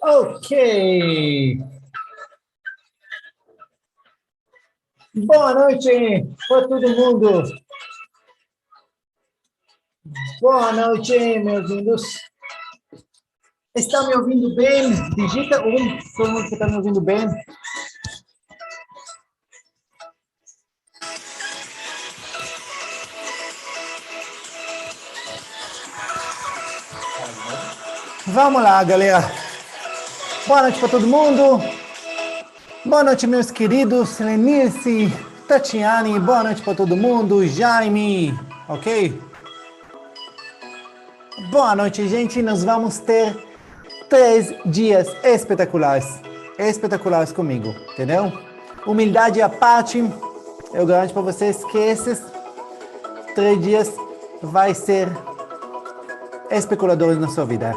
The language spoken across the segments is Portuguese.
Ok. Boa noite para todo mundo. Boa noite, meus lindos. Está me ouvindo bem? Digita todo mundo que está me ouvindo bem. Vamos lá, galera. Boa noite para todo mundo. Boa noite, meus queridos. Lenice, Tatiane, boa noite para todo mundo. Jaime, ok? Boa noite, gente. Nós vamos ter 3 dias espetaculares. Espetaculares comigo, entendeu? Humildade à parte, eu garanto para vocês que esses 3 dias vai ser especuladores na sua vida.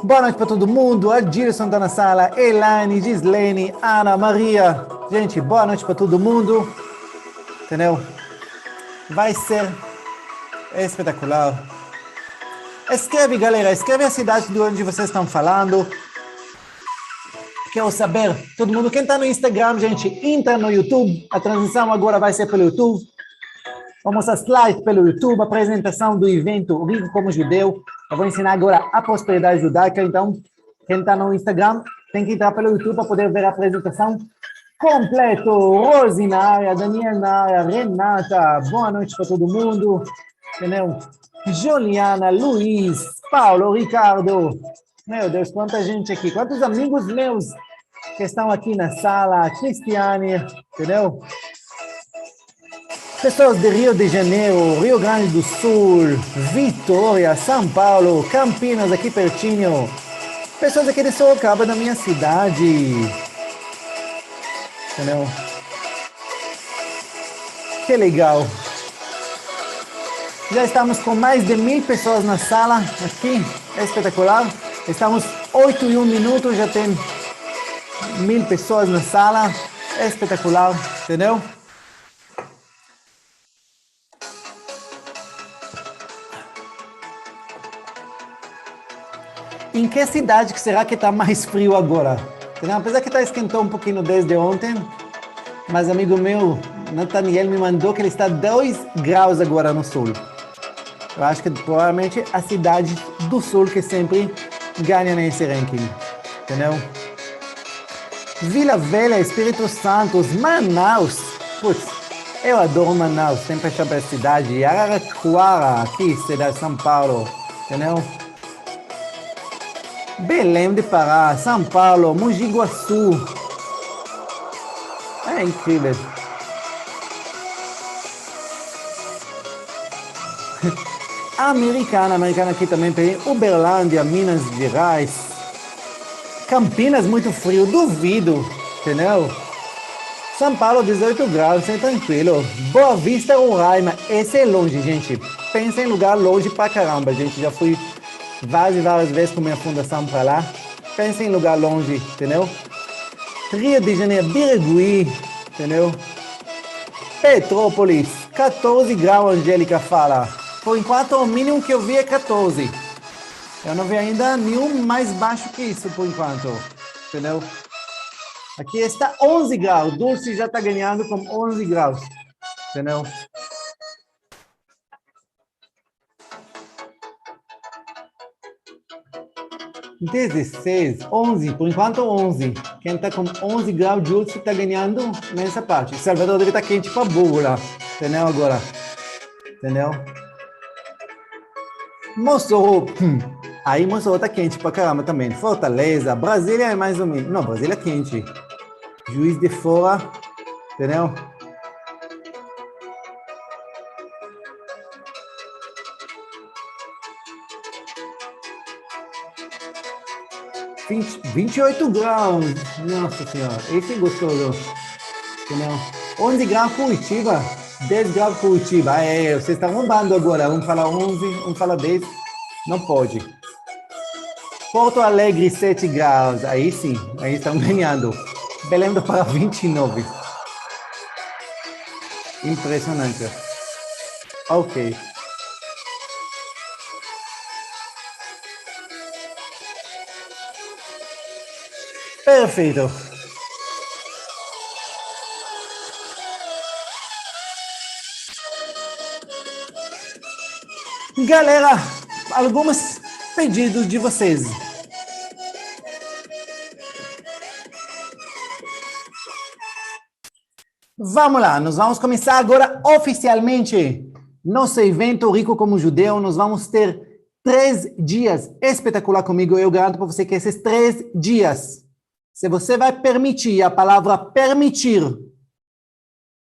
Boa noite para todo mundo. A Dilson está na sala. Elaine, Gislene, Ana, Maria. Gente, boa noite para todo mundo. Entendeu? Vai ser espetacular. Escreve, galera. Escreve a cidade de onde vocês estão falando. Quero saber. Todo mundo, quem está no Instagram, gente, entra no YouTube. A transmissão agora vai ser pelo YouTube. Vamos a slide pelo YouTube, apresentação do evento Rico como Judeu. Eu vou ensinar agora a prosperidade judaica, então quem está no Instagram tem que entrar pelo YouTube para poder ver a apresentação completa. Rose na área, Daniel na área, Renata, boa noite para todo mundo. Entendeu? Juliana, Luiz, Paulo, Ricardo. Meu Deus, quanta gente aqui, quantos amigos meus que estão aqui na sala, Cristiane, entendeu? Pessoas de Rio de Janeiro, Rio Grande do Sul, Vitória, São Paulo, Campinas, aqui pertinho. Pessoas aqui de Sorocaba, da minha cidade. Entendeu? Que legal. Já estamos com mais de 1000 pessoas na sala aqui. É espetacular. Estamos 8 e 1 minuto, já tem 1000 pessoas na sala. É espetacular, entendeu? Em que cidade que será que está mais frio agora? Entendeu? Apesar que está esquentando um pouquinho desde ontem, mas amigo meu, Nathaniel, me mandou que ele está 2 graus agora no sul. Eu acho que provavelmente a cidade do sul que sempre ganha nesse ranking, entendeu? Vila Velha, Espírito Santo, Manaus. Putz, eu adoro Manaus, sempre achei a cidade. Araraquara, aqui, cidade de São Paulo, entendeu? Belém de Pará, São Paulo, Mogi Guaçu. É incrível. Americana aqui também tem Uberlândia, Minas Gerais. Campinas, muito frio, duvido, entendeu? São Paulo, 18 graus, é tranquilo. Boa Vista, Roraima, esse é longe, gente. Pensa em lugar longe pra caramba, gente. Já fui várias vezes com minha fundação para lá. Pensa em lugar longe, entendeu? Rio de Janeiro, Birigui, entendeu? Petrópolis, 14 graus, Angélica fala. Por enquanto, o mínimo que eu vi é 14. Eu não vi ainda nenhum mais baixo que isso, por enquanto, entendeu? Aqui está 11 graus, Dulce já está ganhando com 11 graus, entendeu? (16, 11, por enquanto 11. Quem está com 11 graus de Dulce está ganhando nessa parte. Salvador deve estar quente para burro lá, entendeu agora? Entendeu? Mossoró, aí Mossoró tá quente pra caramba também. Fortaleza, Brasília é mais ou menos. Não, Brasília é quente. Juiz de Fora, entendeu? (20, 28 graus. Nossa senhora, esse é gostoso. Entendeu? 11 graus Curitiba, 10 graus Curitiba. Vocês estão roubando agora. Um fala 11, um fala 10. Não pode. Porto Alegre, 7 graus. Aí sim, aí estão ganhando. Belém do Pará, 29. Impressionante. Ok. Perfeito. Galera, alguns pedidos de vocês. Vamos lá, nós vamos começar agora oficialmente nosso evento Rico como Judeu. Nós vamos ter 3 dias espetacular comigo. Eu garanto para você que esses 3 dias, se você vai permitir, a palavra permitir,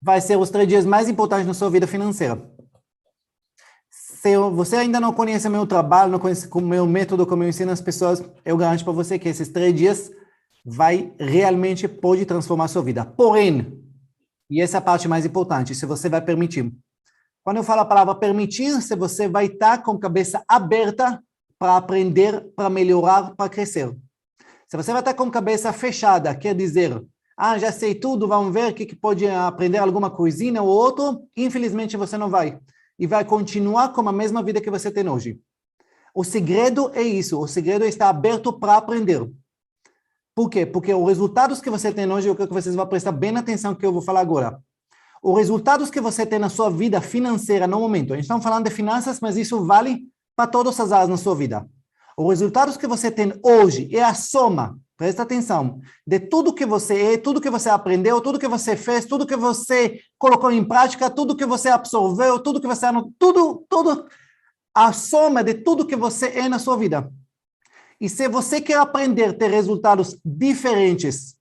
vai ser os 3 dias mais importantes na sua vida financeira. Se você ainda não conhece meu trabalho, não conhece o meu método, como eu ensino as pessoas, eu garanto para você que esses 3 dias vai realmente pode transformar a sua vida. Porém, e essa é a parte mais importante, se você vai permitir. Quando eu falo a palavra permitir, se você vai estar com a cabeça aberta para aprender, para melhorar, para crescer. Se você vai estar com a cabeça fechada, quer dizer, já sei tudo, vamos ver o que pode aprender alguma coisinha ou outro, infelizmente você não vai. E vai continuar com a mesma vida que você tem hoje. O segredo é isso, o segredo é estar aberto para aprender. Por quê? Porque os resultados que você tem hoje, eu quero que vocês vão prestar bem atenção no que eu vou falar agora. Os resultados que você tem na sua vida financeira no momento, a gente está falando de finanças, mas isso vale para todas as áreas na sua vida. Os resultados que você tem hoje é a soma, presta atenção, de tudo que você é, tudo que você aprendeu, tudo que você fez, tudo que você colocou em prática, tudo que você absorveu, tudo que você anotou, tudo, a soma de tudo que você é na sua vida. E se você quer aprender a ter resultados diferentes,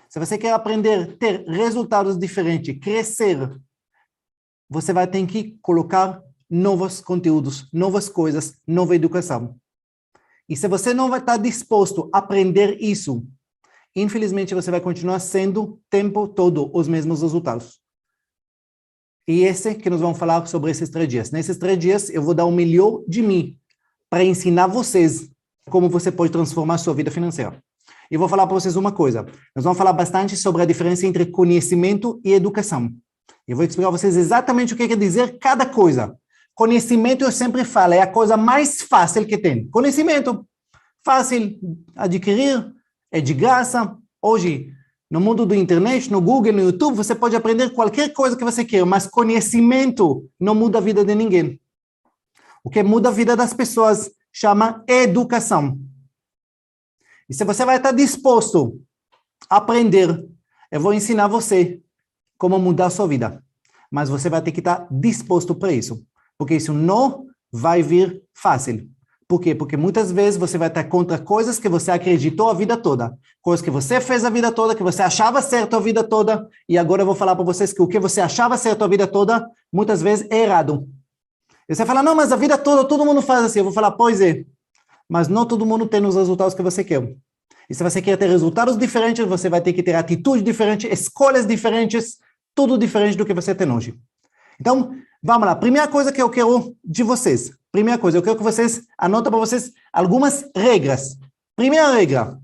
se você quer aprender a ter resultados diferentes, crescer, você vai ter que colocar novos conteúdos, novas coisas, nova educação. E se você não vai estar disposto a aprender isso, infelizmente você vai continuar sendo o tempo todo os mesmos resultados. E esse que nós vamos falar sobre esses 3 dias. Nesses 3 dias eu vou dar o melhor de mim para ensinar vocês como você pode transformar a sua vida financeira. E vou falar para vocês uma coisa. Nós vamos falar bastante sobre a diferença entre conhecimento e educação. Eu vou explicar a vocês exatamente o que quer dizer cada coisa. Conhecimento, eu sempre falo, é a coisa mais fácil que tem. Conhecimento, fácil adquirir, é de graça. Hoje, no mundo da internet, no Google, no YouTube, você pode aprender qualquer coisa que você queira, mas conhecimento não muda a vida de ninguém. O que muda a vida das pessoas chama educação. E se você vai estar disposto a aprender, eu vou ensinar você como mudar a sua vida. Mas você vai ter que estar disposto para isso. Porque isso não vai vir fácil. Por quê? Porque muitas vezes você vai estar contra coisas que você acreditou a vida toda. Coisas que você fez a vida toda, que você achava certo a vida toda. E agora eu vou falar para vocês que o que você achava certo a vida toda, muitas vezes é errado. E você fala, não, mas a vida toda todo mundo faz assim. Eu vou falar, pois é. Mas não todo mundo tem os resultados que você quer. E se você quer ter resultados diferentes, você vai ter que ter atitudes diferentes, escolhas diferentes, tudo diferente do que você tem hoje. Então, vamos lá. Primeira coisa que eu quero de vocês. Primeira coisa, eu quero que vocês anotem para vocês algumas regras. Primeira regra.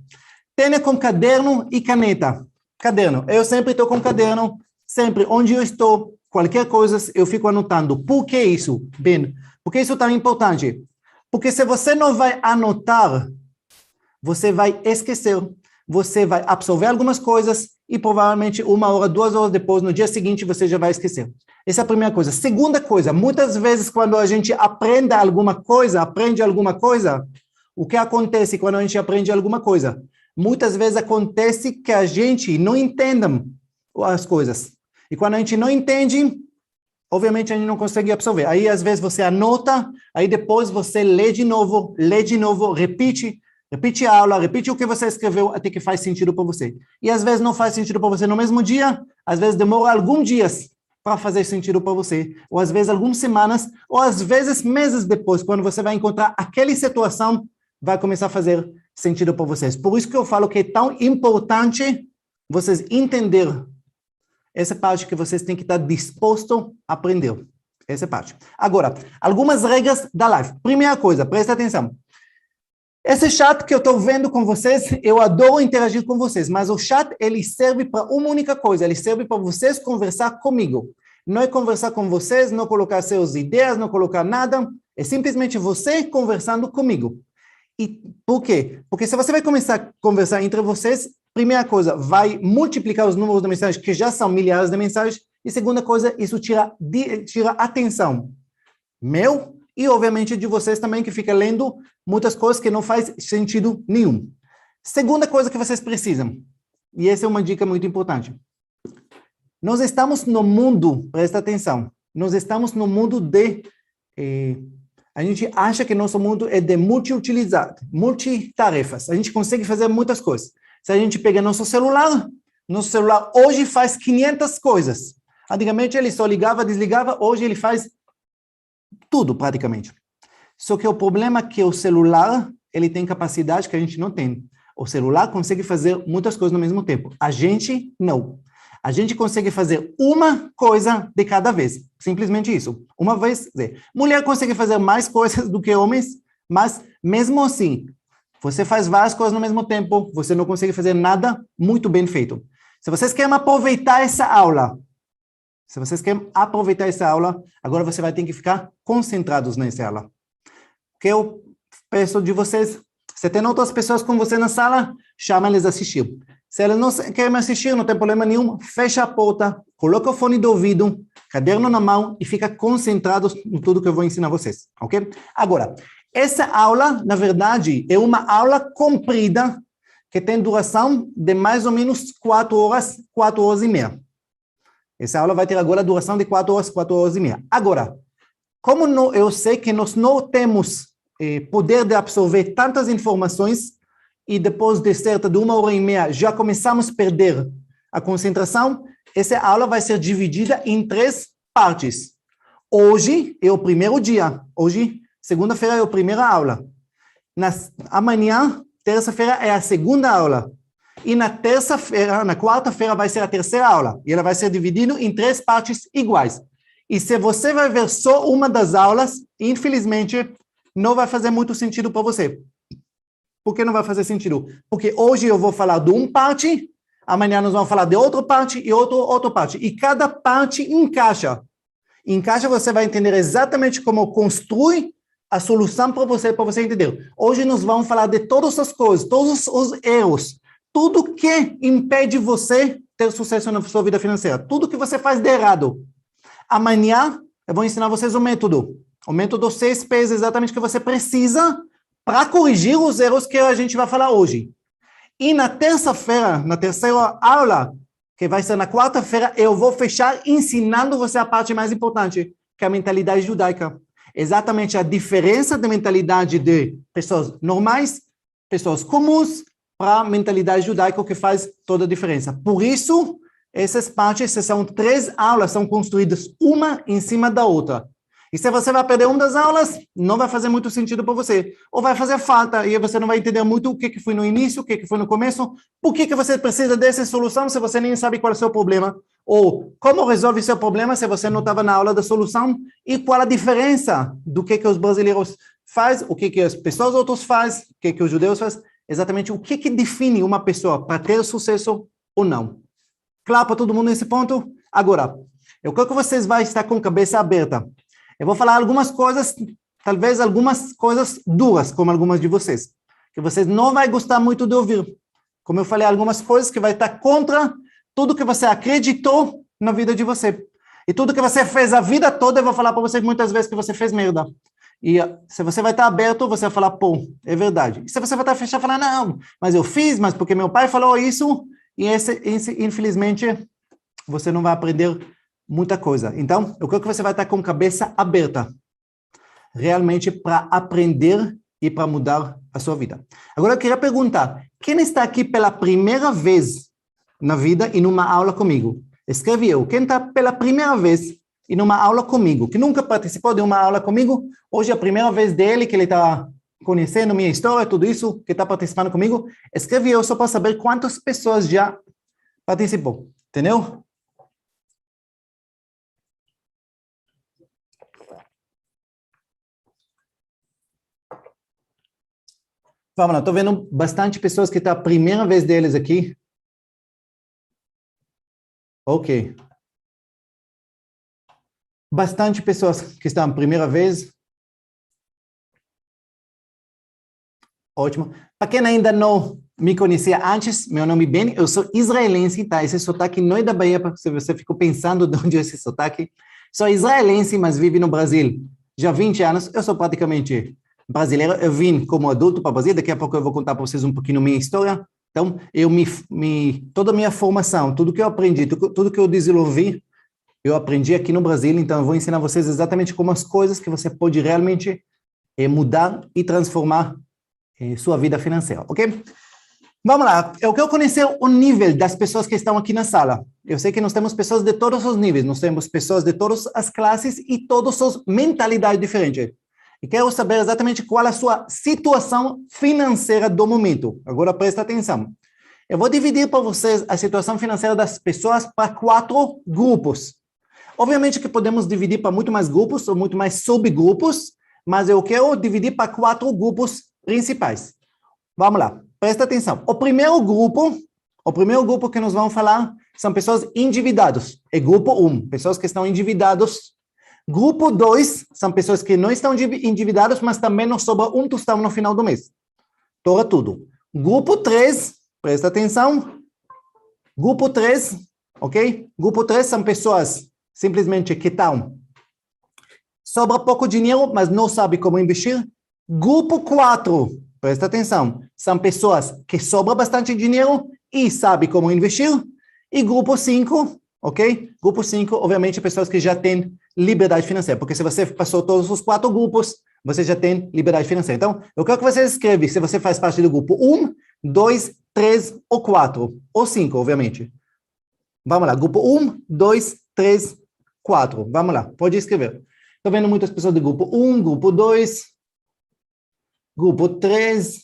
Tenha com caderno e caneta. Caderno. Eu sempre estou com caderno. Sempre. Onde eu estou, qualquer coisa, eu fico anotando. Por que isso? Bem, porque isso é tão importante. Porque se você não vai anotar, você vai esquecer. Você vai absorver algumas coisas e provavelmente 1 hora, 2 horas depois, no dia seguinte, você já vai esquecer. Essa é a primeira coisa. Segunda coisa, muitas vezes quando a gente aprende alguma coisa, o que acontece quando a gente aprende alguma coisa? Muitas vezes acontece que a gente não entende as coisas. E quando a gente não entende, obviamente a gente não consegue absorver. Aí às vezes você anota, aí depois você lê de novo, repete a aula, repete o que você escreveu até que faz sentido para você. E às vezes não faz sentido para você no mesmo dia, às vezes demora alguns dias para fazer sentido para você, ou às vezes algumas semanas, ou às vezes meses depois, quando você vai encontrar aquela situação, vai começar a fazer sentido para vocês. Por isso que eu falo que é tão importante vocês entenderem essa parte que vocês têm que estar dispostos a aprender. Essa parte. Agora, algumas regras da live. Primeira coisa, presta atenção. Esse chat que eu estou vendo com vocês, eu adoro interagir com vocês, mas o chat, ele serve para uma única coisa, ele serve para vocês conversar comigo. Não é conversar com vocês, não colocar suas ideias, não colocar nada, é simplesmente você conversando comigo. E por quê? Porque se você vai começar a conversar entre vocês, primeira coisa, vai multiplicar os números de mensagens, que já são milhares de mensagens, e segunda coisa, isso tira atenção meu e, obviamente, de vocês também, que fica lendo muitas coisas que não faz sentido nenhum. Segunda coisa que vocês precisam, e essa é uma dica muito importante. Nós estamos no mundo, presta atenção, nós estamos no mundo de... a gente acha que nosso mundo é de multitarefas. A gente consegue fazer muitas coisas. Se a gente pega nosso celular hoje faz 500 coisas. Antigamente ele só ligava, desligava, hoje ele faz tudo praticamente. Só que o problema é que o celular, ele tem capacidade que a gente não tem. O celular consegue fazer muitas coisas ao mesmo tempo. A gente não. A gente consegue fazer uma coisa de cada vez. Simplesmente isso. Uma vez. Mulher consegue fazer mais coisas do que homens, mas mesmo assim, você faz várias coisas no mesmo tempo, você não consegue fazer nada muito bem feito. Se vocês querem aproveitar essa aula, agora você vai ter que ficar concentrados nessa aula. O que eu peço de vocês, se tem outras pessoas com você na sala, chama eles a assistir. Se elas não querem assistir, não tem problema nenhum, fecha a porta, coloca o fone de ouvido, caderno na mão e fica concentrados em tudo que eu vou ensinar vocês, ok? Agora, essa aula, na verdade, é uma aula comprida, que tem duração de mais ou menos 4 horas e meia. Essa aula vai ter agora a duração de 4 horas e meia. Agora, como eu sei que nós não temos poder de absorver tantas informações, e depois de cerca de 1 hora e meia já começamos a perder a concentração, essa aula vai ser dividida em 3 partes. Hoje é o primeiro dia. Hoje, segunda-feira, é a primeira aula. Amanhã, terça-feira, é a segunda aula. E na quarta-feira, vai ser a terceira aula. E ela vai ser dividida em 3 partes iguais. E se você vai ver só uma das aulas, infelizmente, não vai fazer muito sentido para você. Por que não vai fazer sentido? Porque hoje eu vou falar de uma parte, amanhã nós vamos falar de outra parte e outra parte. E cada parte encaixa. Encaixa, você vai entender exatamente como construir a solução para você entender. Hoje nós vamos falar de todas as coisas, todos os erros, tudo que impede você ter sucesso na sua vida financeira, tudo que você faz de errado. Amanhã eu vou ensinar vocês o método 6Ps, exatamente que você precisa para corrigir os erros que a gente vai falar hoje. E na terça-feira, na terceira aula, que vai ser na quarta-feira, eu vou fechar ensinando você a parte mais importante, que é a mentalidade judaica. Exatamente a diferença da mentalidade de pessoas normais, pessoas comuns, para a mentalidade judaica, que faz toda a diferença. Por isso, essas partes, são 3 aulas, são construídas uma em cima da outra. E se você vai perder uma das aulas, não vai fazer muito sentido para você. Ou vai fazer falta, e você não vai entender muito o que foi no início, o que foi no começo, por que você precisa dessa solução se você nem sabe qual é o seu problema. Ou como resolve seu problema se você não estava na aula da solução, e qual a diferença do que os brasileiros fazem, o que as pessoas outras fazem, o que os judeus fazem, exatamente o que define uma pessoa para ter sucesso ou não. Claro para todo mundo nesse ponto? Agora, eu quero que vocês vão estar com a cabeça aberta. Eu vou falar algumas coisas, talvez algumas coisas duras, como algumas de vocês, que vocês não vão gostar muito de ouvir. Como eu falei, algumas coisas que vai estar contra tudo que você acreditou na vida de você. E tudo que você fez a vida toda, eu vou falar para você muitas vezes que você fez merda. E se você vai estar aberto, você vai falar, pô, é verdade. E se você vai estar fechado, falar, não, mas eu fiz, mas porque meu pai falou isso, e infelizmente, você não vai aprender muita coisa. Então, eu quero que você vai estar com a cabeça aberta, realmente para aprender e para mudar a sua vida. Agora, eu queria perguntar, quem está aqui pela primeira vez na vida e numa aula comigo? Escreve eu. Quem está pela primeira vez e numa aula comigo, que nunca participou de uma aula comigo, hoje é a primeira vez dele que ele está conhecendo minha história, tudo isso, que está participando comigo, escreve eu só para saber quantas pessoas já participou, entendeu? Vamos lá, estou vendo bastante pessoas que está a primeira vez deles aqui. Ok. Bastante pessoas que estão a primeira vez. Ótimo. Para quem ainda não me conhecia antes, meu nome é Ben, eu sou israelense, tá? Esse sotaque não é da Bahia, porque você ficou pensando de onde é esse sotaque. Sou israelense, mas vivo no Brasil já há 20 anos. Eu sou praticamente brasileiro. Eu vim como adulto para o Brasil. Daqui a pouco eu vou contar para vocês um pouquinho minha história. Então, toda a minha formação, tudo que eu aprendi, tudo que eu desenvolvi, eu aprendi aqui no Brasil. Então, eu vou ensinar vocês exatamente como as coisas que você pode realmente mudar e transformar sua vida financeira, ok? Vamos lá, eu quero conhecer o nível das pessoas que estão aqui na sala. Eu sei que nós temos pessoas de todos os níveis, nós temos pessoas de todas as classes e todas as mentalidades diferentes. E quero saber exatamente qual é a sua situação financeira do momento. Agora presta atenção. Eu vou dividir para vocês a situação financeira das pessoas para 4 grupos. Obviamente que podemos dividir para muito mais grupos ou muito mais subgrupos, mas eu quero dividir para 4 grupos principais. Vamos lá. Presta atenção. O primeiro grupo que nós vamos falar são pessoas endividadas. É grupo 1, pessoas que estão endividadas. Grupo 2 são pessoas que não estão endividadas, mas também não sobra um tostão no final do mês. Tora tudo. Grupo 3, presta atenção. Grupo 3, ok? Grupo 3 são pessoas simplesmente que estão. Sobra pouco dinheiro, mas não sabe como investir. Grupo 4. Presta atenção, são pessoas que sobram bastante dinheiro e sabem como investir. E grupo 5, ok? Grupo 5, obviamente, pessoas que já têm liberdade financeira. Porque se você passou todos os 4 grupos, você já tem liberdade financeira. Então, eu quero que você escreva se você faz parte do grupo 1, 2, 3 ou 4. Ou 5, obviamente. Vamos lá, grupo 1, 2, 3, 4. Vamos lá, pode escrever. Estou vendo muitas pessoas do grupo 1, grupo 2... Grupo 3,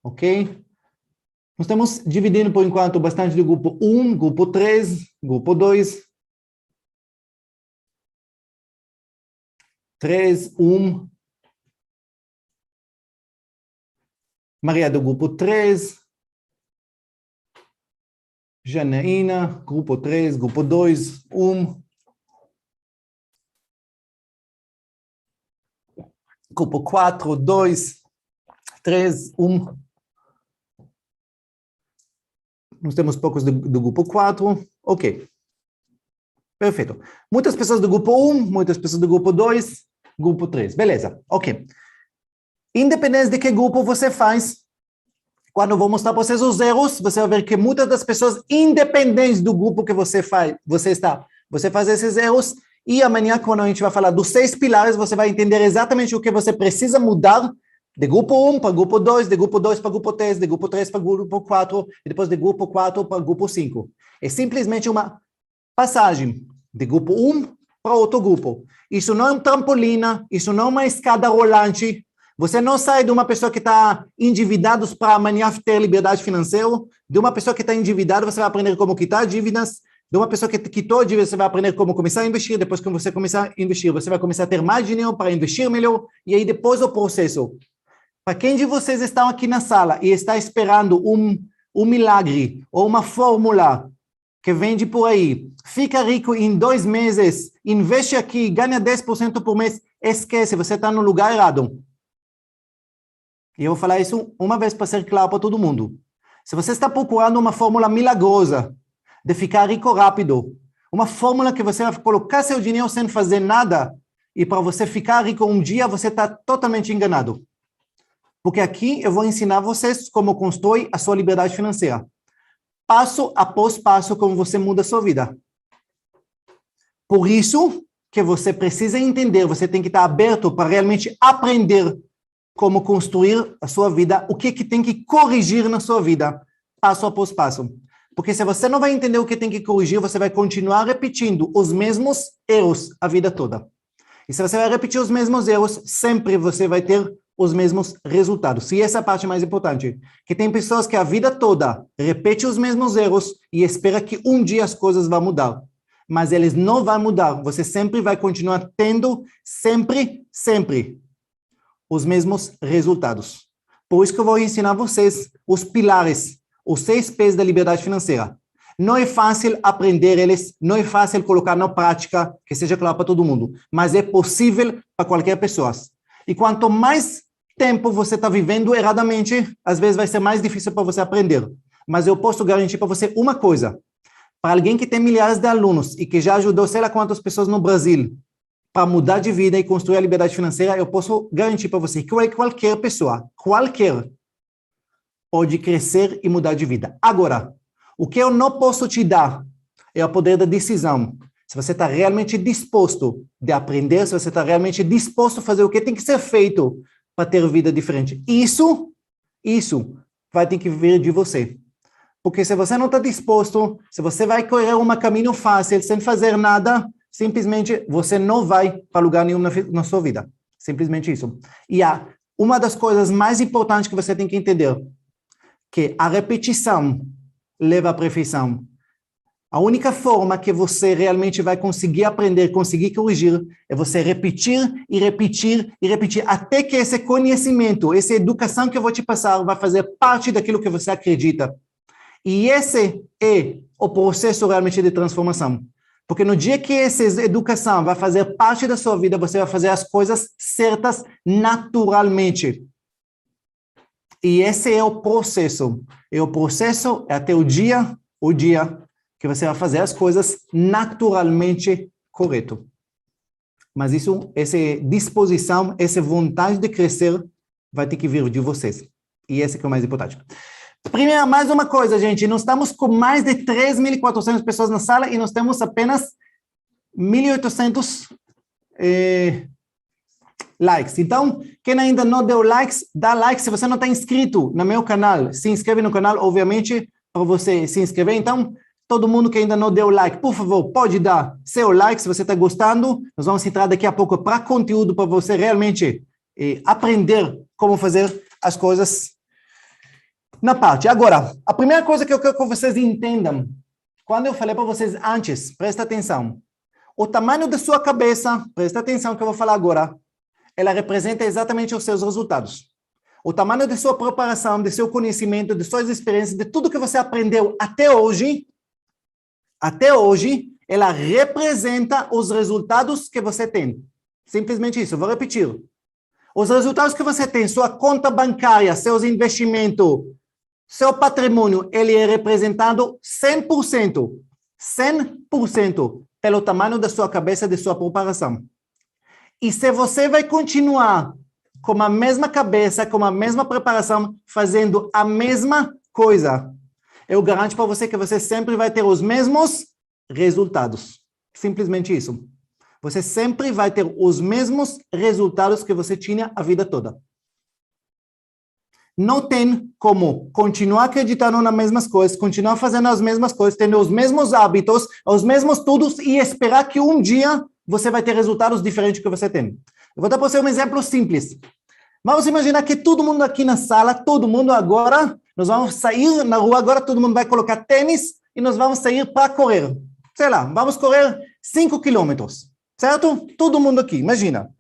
ok? Nós estamos dividindo, por enquanto, bastante do grupo 1, grupo 3, grupo 2. 3, 1. Maria do grupo 3. Janaína, grupo 3, grupo 2, 1. Grupo 4, 2. 3, 1. Nós temos poucos do grupo 4. Ok. Perfeito. Muitas pessoas do grupo 1, muitas pessoas do grupo 2, grupo 3. Beleza. Ok. Independente de que grupo você faz, quando eu vou mostrar para vocês os erros, você vai ver que muitas das pessoas, independentes do grupo que você faz esses erros, e amanhã, quando a gente vai falar dos 6 pilares, você vai entender exatamente o que você precisa mudar de grupo 1 para grupo 2, de grupo 2 para grupo 3, de grupo 3 para grupo 4, e depois de grupo 4 para grupo 5. É simplesmente uma passagem de grupo 1 para outro grupo. Isso não é um trampolina, isso não é uma escada rolante. Você não sai de uma pessoa que está endividada para amanhã ter liberdade financeira. De uma pessoa que está endividada, você vai aprender como quitar dívidas. De uma pessoa que quitou dívidas, você vai aprender como começar a investir. Depois que você começar a investir, você vai começar a ter mais dinheiro para investir melhor. E aí depois o processo. Para quem de vocês estão aqui na sala e está esperando um milagre ou uma fórmula que vende por aí, fica rico em 2 meses, investe aqui, ganha 10% por mês, esquece, você está no lugar errado. E eu vou falar isso uma vez para ser claro para todo mundo. Se você está procurando uma fórmula milagrosa de ficar rico rápido, uma fórmula que você vai colocar seu dinheiro sem fazer nada, e para você ficar rico um dia, você está totalmente enganado. Porque aqui eu vou ensinar vocês como constrói a sua liberdade financeira. Passo após passo, como você muda a sua vida. Por isso que você precisa entender, você tem que estar aberto para realmente aprender como construir a sua vida, o que tem que corrigir na sua vida, passo após passo. Porque se você não vai entender o que tem que corrigir, você vai continuar repetindo os mesmos erros a vida toda. E se você vai repetir os mesmos erros, sempre você vai ter os mesmos resultados. E essa é a parte mais importante, que tem pessoas que a vida toda repetem os mesmos erros e espera que um dia as coisas vão mudar. Mas eles não vão mudar. Você sempre vai continuar tendo, sempre, os mesmos resultados. Por isso que eu vou ensinar vocês os pilares, os 6 P's da liberdade financeira. Não é fácil aprender eles, não é fácil colocar na prática, que seja claro para todo mundo, mas é possível para qualquer pessoa. E quanto mais tempo você está vivendo erradamente, às vezes vai ser mais difícil para você aprender. Mas eu posso garantir para você uma coisa. Para alguém que tem milhares de alunos e que já ajudou sei lá quantas pessoas no Brasil para mudar de vida e construir a liberdade financeira, eu posso garantir para você que qualquer pessoa, pode crescer e mudar de vida. Agora, o que eu não posso te dar é o poder da decisão. Se você está realmente disposto de aprender, se você está realmente disposto a fazer o que tem que ser feito para ter vida diferente. Isso vai ter que vir de você. Porque se você não está disposto, se você vai correr um caminho fácil, sem fazer nada, simplesmente você não vai para lugar nenhum na sua vida. Simplesmente isso. E uma das coisas mais importantes que você tem que entender, que a repetição leva à perfeição. A única forma que você realmente vai conseguir aprender, conseguir corrigir, é você repetir e repetir e repetir, até que esse conhecimento, essa educação que eu vou te passar, vai fazer parte daquilo que você acredita. E esse é o processo realmente de transformação. Porque no dia que essa educação vai fazer parte da sua vida, você vai fazer as coisas certas naturalmente. E esse é o processo. E o processo é até o dia que você vai fazer as coisas naturalmente correto. Mas essa disposição, essa vontade de crescer, vai ter que vir de vocês. E esse que é o mais importante. Primeiro, mais uma coisa, gente. Nós estamos com mais de 3.400 pessoas na sala e nós temos apenas 1.800 likes. Então, quem ainda não deu likes, dá like. Se você não está inscrito no meu canal, se inscreve no canal, obviamente, para você se inscrever. Então, todo mundo que ainda não deu like, por favor, pode dar seu like se você está gostando. Nós vamos entrar daqui a pouco para conteúdo para você realmente aprender como fazer as coisas na parte. Agora, a primeira coisa que eu quero que vocês entendam, quando eu falei para vocês antes, presta atenção. O tamanho da sua cabeça, presta atenção que eu vou falar agora, ela representa exatamente os seus resultados. O tamanho da sua preparação, do seu conhecimento, de suas experiências, de tudo que você aprendeu até hoje, ela representa os resultados que você tem. Simplesmente isso, eu vou repetir. Os resultados que você tem, sua conta bancária, seus investimentos, seu patrimônio, ele é representado 100% pelo tamanho da sua cabeça, de sua preparação. E se você vai continuar com a mesma cabeça, com a mesma preparação, fazendo a mesma coisa, eu garanto para você que você sempre vai ter os mesmos resultados. Simplesmente isso. Você sempre vai ter os mesmos resultados que você tinha a vida toda. Não tem como continuar acreditando nas mesmas coisas, continuar fazendo as mesmas coisas, tendo os mesmos hábitos, os mesmos tudos e esperar que um dia você vai ter resultados diferentes que você tem. Eu vou dar para você um exemplo simples. Vamos imaginar que todo mundo aqui na sala, todo mundo agora, nós vamos sair na rua agora, todo mundo vai colocar tênis e nós vamos sair para correr. Sei lá, vamos correr 5 quilômetros, certo? Todo mundo aqui, imagina.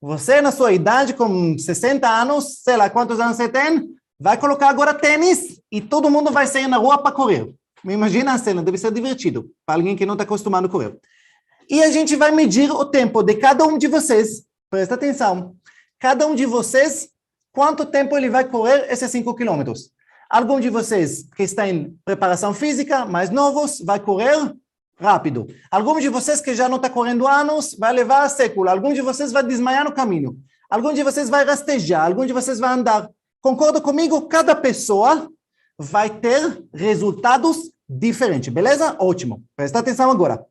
Você, na sua idade, com 60 anos, sei lá quantos anos você tem, vai colocar agora tênis e todo mundo vai sair na rua para correr. Imagina a cena, deve ser divertido para alguém que não está acostumado a correr. E a gente vai medir o tempo de cada um de vocês, presta atenção, cada um de vocês, quanto tempo ele vai correr esses 5 quilômetros. Algum de vocês que está em preparação física, mais novos, vai correr rápido. Algum de vocês que já não está correndo há anos, vai levar a século. Algum de vocês vai desmaiar no caminho. Algum de vocês vai rastejar. Algum de vocês vai andar. Concorda comigo? Cada pessoa vai ter resultados diferentes. Beleza? Ótimo. Presta atenção agora.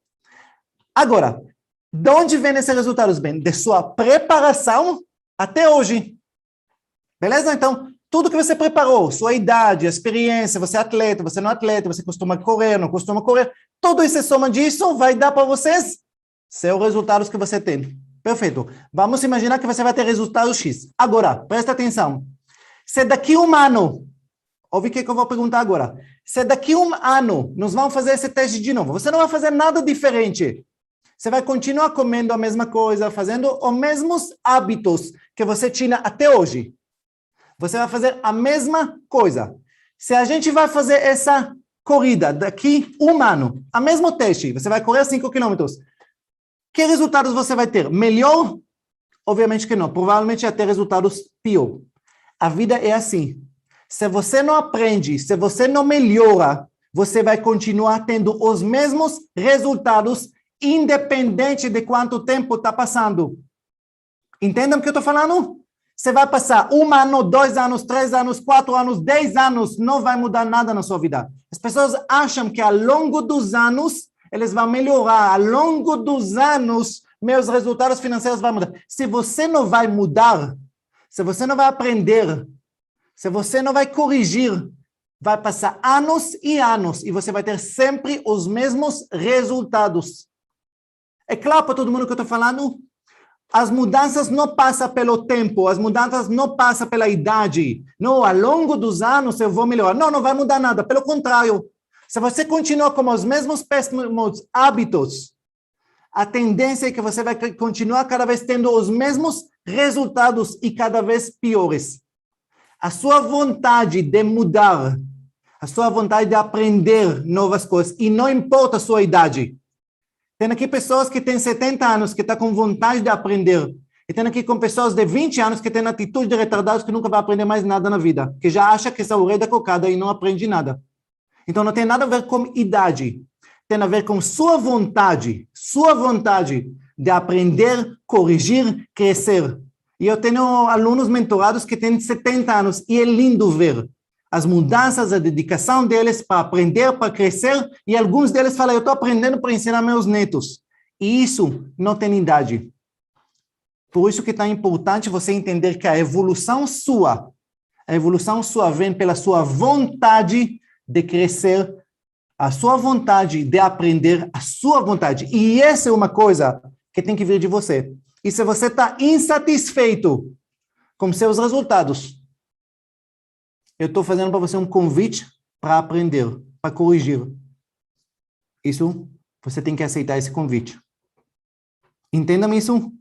Agora, de onde vem esses resultados? Bem, de sua preparação até hoje. Beleza? Então, tudo que você preparou, sua idade, a experiência, você é atleta, você não é atleta, você costuma correr, não costuma correr, tudo isso, soma disso, vai dar para vocês seus resultados que você tem. Perfeito. Vamos imaginar que você vai ter resultado X. Agora, presta atenção. Se daqui um ano, ouve o que eu vou perguntar agora. Se daqui um ano nós vamos fazer esse teste de novo, você não vai fazer nada diferente. Você vai continuar comendo a mesma coisa, fazendo os mesmos hábitos que você tinha até hoje. Você vai fazer a mesma coisa. Se a gente vai fazer essa corrida daqui um ano, a mesmo teste, você vai correr 5 quilômetros. Que resultados você vai ter? Melhor? Obviamente que não. Provavelmente vai ter resultados pior. A vida é assim. Se você não aprende, se você não melhora, você vai continuar tendo os mesmos resultados, independente de quanto tempo está passando. Entendem o que eu estou falando? Você vai passar 1 ano, 2 anos, 3 anos, 4 anos, 10 anos, não vai mudar nada na sua vida. As pessoas acham que ao longo dos anos, eles vão melhorar. Ao longo dos anos, meus resultados financeiros vão mudar. Se você não vai mudar, se você não vai aprender, se você não vai corrigir, vai passar anos e anos e você vai ter sempre os mesmos resultados. É claro para todo mundo que eu estou falando? As mudanças não passam pelo tempo, as mudanças não passam pela idade. Não, ao longo dos anos eu vou melhorar. Não, não vai mudar nada. Pelo contrário, se você continuar com os mesmos péssimos hábitos, a tendência é que você vai continuar cada vez tendo os mesmos resultados e cada vez piores. A sua vontade de mudar, a sua vontade de aprender novas coisas, e não importa a sua idade. Tem aqui pessoas que têm 70 anos, que estão com vontade de aprender. E tem aqui com pessoas de 20 anos que têm atitude de retardados que nunca vai aprender mais nada na vida. Que já acha que são o rei da cocada e não aprende nada. Então não tem nada a ver com idade. Tem a ver com sua vontade de aprender, corrigir, crescer. E eu tenho alunos mentorados que têm 70 anos e é lindo ver as mudanças, a dedicação deles para aprender, para crescer, e alguns deles falam, eu estou aprendendo para ensinar meus netos. E isso não tem idade. Por isso que é tão importante você entender que a evolução sua vem pela sua vontade de crescer, a sua vontade de aprender, a sua vontade. E essa é uma coisa que tem que vir de você. E se você está insatisfeito com seus resultados, eu estou fazendo para você um convite para aprender, para corrigir. Isso, você tem que aceitar esse convite. Entendam isso?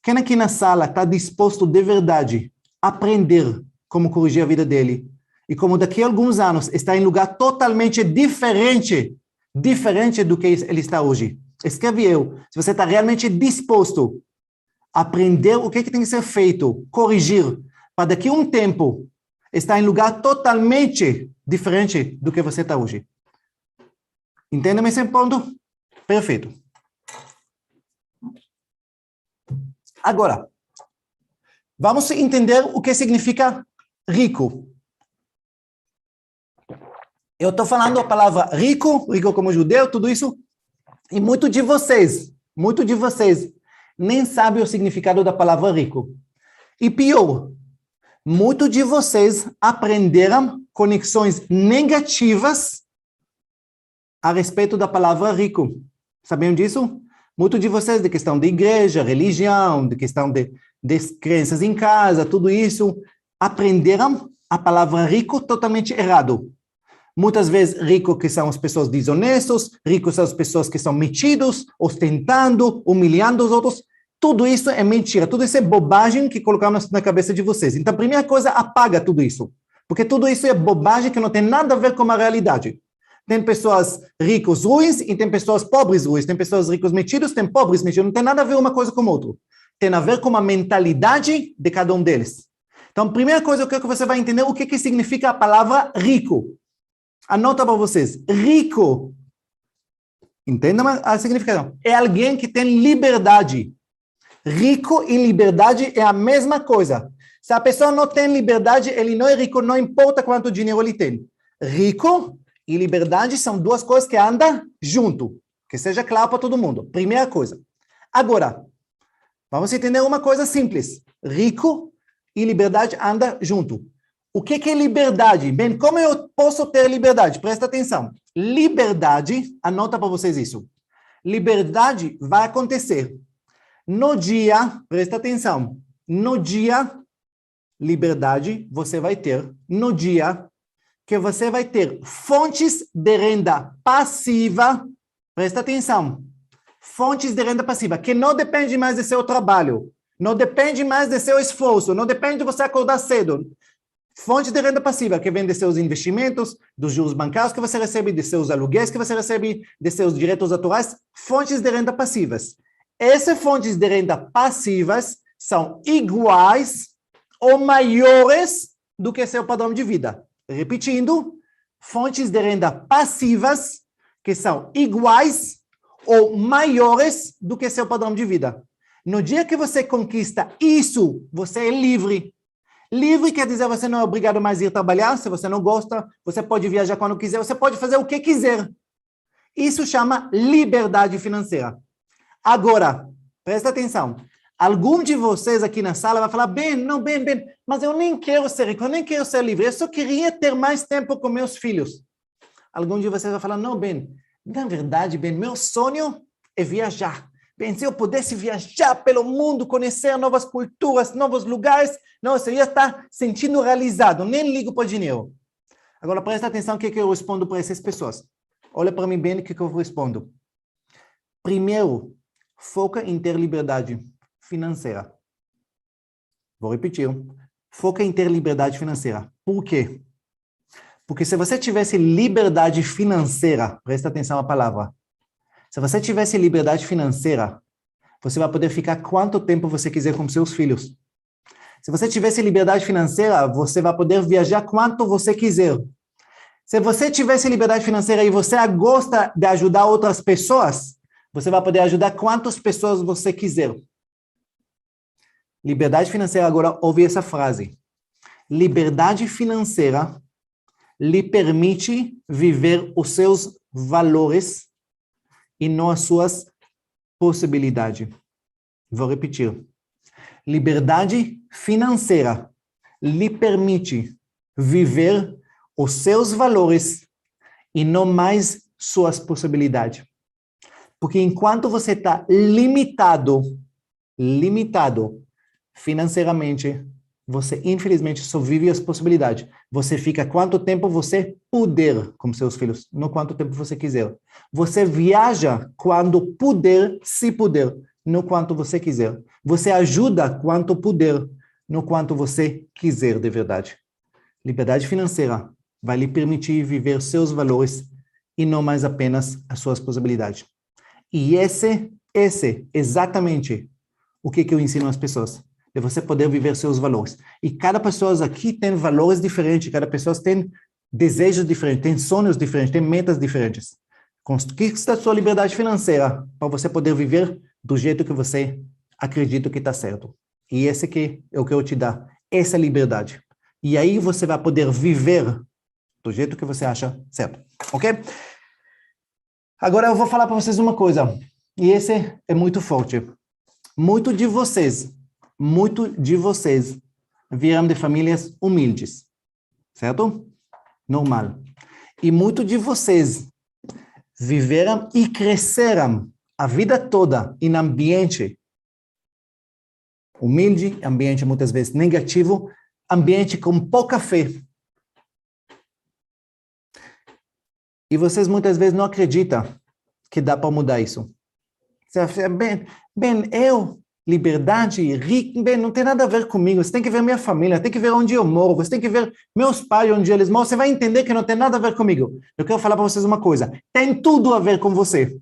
Quem aqui na sala está disposto de verdade a aprender como corrigir a vida dele? E como daqui a alguns anos está em lugar totalmente diferente do que ele está hoje. Escreve eu. Se você está realmente disposto a aprender o que tem que ser feito, corrigir, para daqui a um tempo está em lugar totalmente diferente do que você está hoje. Entendem esse ponto? Perfeito. Agora, vamos entender o que significa rico. Eu estou falando a palavra rico como judeu, tudo isso, e muito de vocês nem sabem o significado da palavra rico. E pior, muitos de vocês aprenderam conexões negativas a respeito da palavra rico. Sabiam disso? Muitos de vocês, de questão de igreja, religião, de questão de crenças em casa, tudo isso, aprenderam a palavra rico totalmente errado. Muitas vezes, rico que são as pessoas desonestas, ricos são as pessoas que são metidos, ostentando, humilhando os outros. Tudo isso é mentira, tudo isso é bobagem que colocamos na cabeça de vocês. Então, a primeira coisa, apaga tudo isso. Porque tudo isso é bobagem que não tem nada a ver com a realidade. Tem pessoas ricos ruins e tem pessoas pobres ruins. Tem pessoas ricos metidos, tem pobres metidos. Não tem nada a ver uma coisa com a outra. Tem a ver com a mentalidade de cada um deles. Então, a primeira coisa, eu quero que você vai entender o que significa a palavra rico. Anota para vocês. Rico, entendam a significação. É alguém que tem liberdade. Rico e liberdade é a mesma coisa. Se a pessoa não tem liberdade, ele não é rico, não importa quanto dinheiro ele tem. Rico e liberdade são duas coisas que andam junto. Que seja claro para todo mundo. Primeira coisa. Agora, vamos entender uma coisa simples. Rico e liberdade andam junto. O que é liberdade? Bem, como eu posso ter liberdade? Presta atenção. Liberdade, anota para vocês isso. Liberdade vai acontecer no dia, presta atenção, no dia, liberdade você vai ter, no dia que você vai ter fontes de renda passiva, presta atenção, fontes de renda passiva, que não depende mais do seu trabalho, não depende mais do seu esforço, não depende de você acordar cedo. Fonte de renda passiva, que vem de seus investimentos, dos juros bancários que você recebe, de seus aluguéis que você recebe, de seus direitos autorais, fontes de renda passivas. Essas fontes de renda passivas são iguais ou maiores do que seu padrão de vida. Repetindo, fontes de renda passivas que são iguais ou maiores do que seu padrão de vida. No dia que você conquista isso, você é livre. Livre quer dizer você não é obrigado mais a ir trabalhar, se você não gosta, você pode viajar quando quiser, você pode fazer o que quiser. Isso chama liberdade financeira. Agora, presta atenção. Algum de vocês aqui na sala vai falar, Ben, mas eu nem quero ser rico, eu nem quero ser livre, eu só queria ter mais tempo com meus filhos. Algum de vocês vai falar, não, Ben, na verdade, Ben, meu sonho é viajar. Ben, se eu pudesse viajar pelo mundo, conhecer novas culturas, novos lugares, nossa, eu ia estar sentindo realizado, nem ligo para o dinheiro. Agora, presta atenção o que eu respondo para essas pessoas. Olha para mim bem o que eu respondo. Primeiro, foca em ter liberdade financeira. Vou repetir. Foca em ter liberdade financeira. Por quê? Porque se você tivesse liberdade financeira, presta atenção à palavra. Se você tivesse liberdade financeira, você vai poder ficar quanto tempo você quiser com seus filhos. Se você tivesse liberdade financeira, você vai poder viajar quanto você quiser. Se você tivesse liberdade financeira e você gosta de ajudar outras pessoas, você vai poder ajudar quantas pessoas você quiser. Liberdade financeira, agora ouve essa frase. Liberdade financeira lhe permite viver os seus valores e não as suas possibilidades. Vou repetir. Liberdade financeira lhe permite viver os seus valores e não mais suas possibilidades. Porque enquanto você está limitado financeiramente, você infelizmente só vive as possibilidades. Você fica quanto tempo você puder com seus filhos, não quanto tempo você quiser. Você viaja quando puder, se puder, não quanto você quiser. Você ajuda quanto puder, não quanto você quiser de verdade. Liberdade financeira vai lhe permitir viver seus valores e não mais apenas as suas possibilidades. E esse exatamente o que eu ensino às pessoas. De você poder viver seus valores. E cada pessoa aqui tem valores diferentes, cada pessoa tem desejos diferentes, tem sonhos diferentes, tem metas diferentes. Conquista a sua liberdade financeira para você poder viver do jeito que você acredita que está certo. E esse que é o que eu te dá, essa liberdade. E aí você vai poder viver do jeito que você acha certo, ok? Agora eu vou falar para vocês uma coisa, e esse é muito forte. Muitos de vocês vieram de famílias humildes, certo? Normal. E muitos de vocês viveram e cresceram a vida toda em ambiente humilde, ambiente muitas vezes negativo, ambiente com pouca fé. E vocês muitas vezes não acreditam que dá para mudar isso. Você fala, liberdade, rico, não tem nada a ver comigo. Você tem que ver minha família, tem que ver onde eu moro, você tem que ver meus pais, onde eles moram. Você vai entender que não tem nada a ver comigo. Eu quero falar para vocês uma coisa. Tem tudo a ver com você.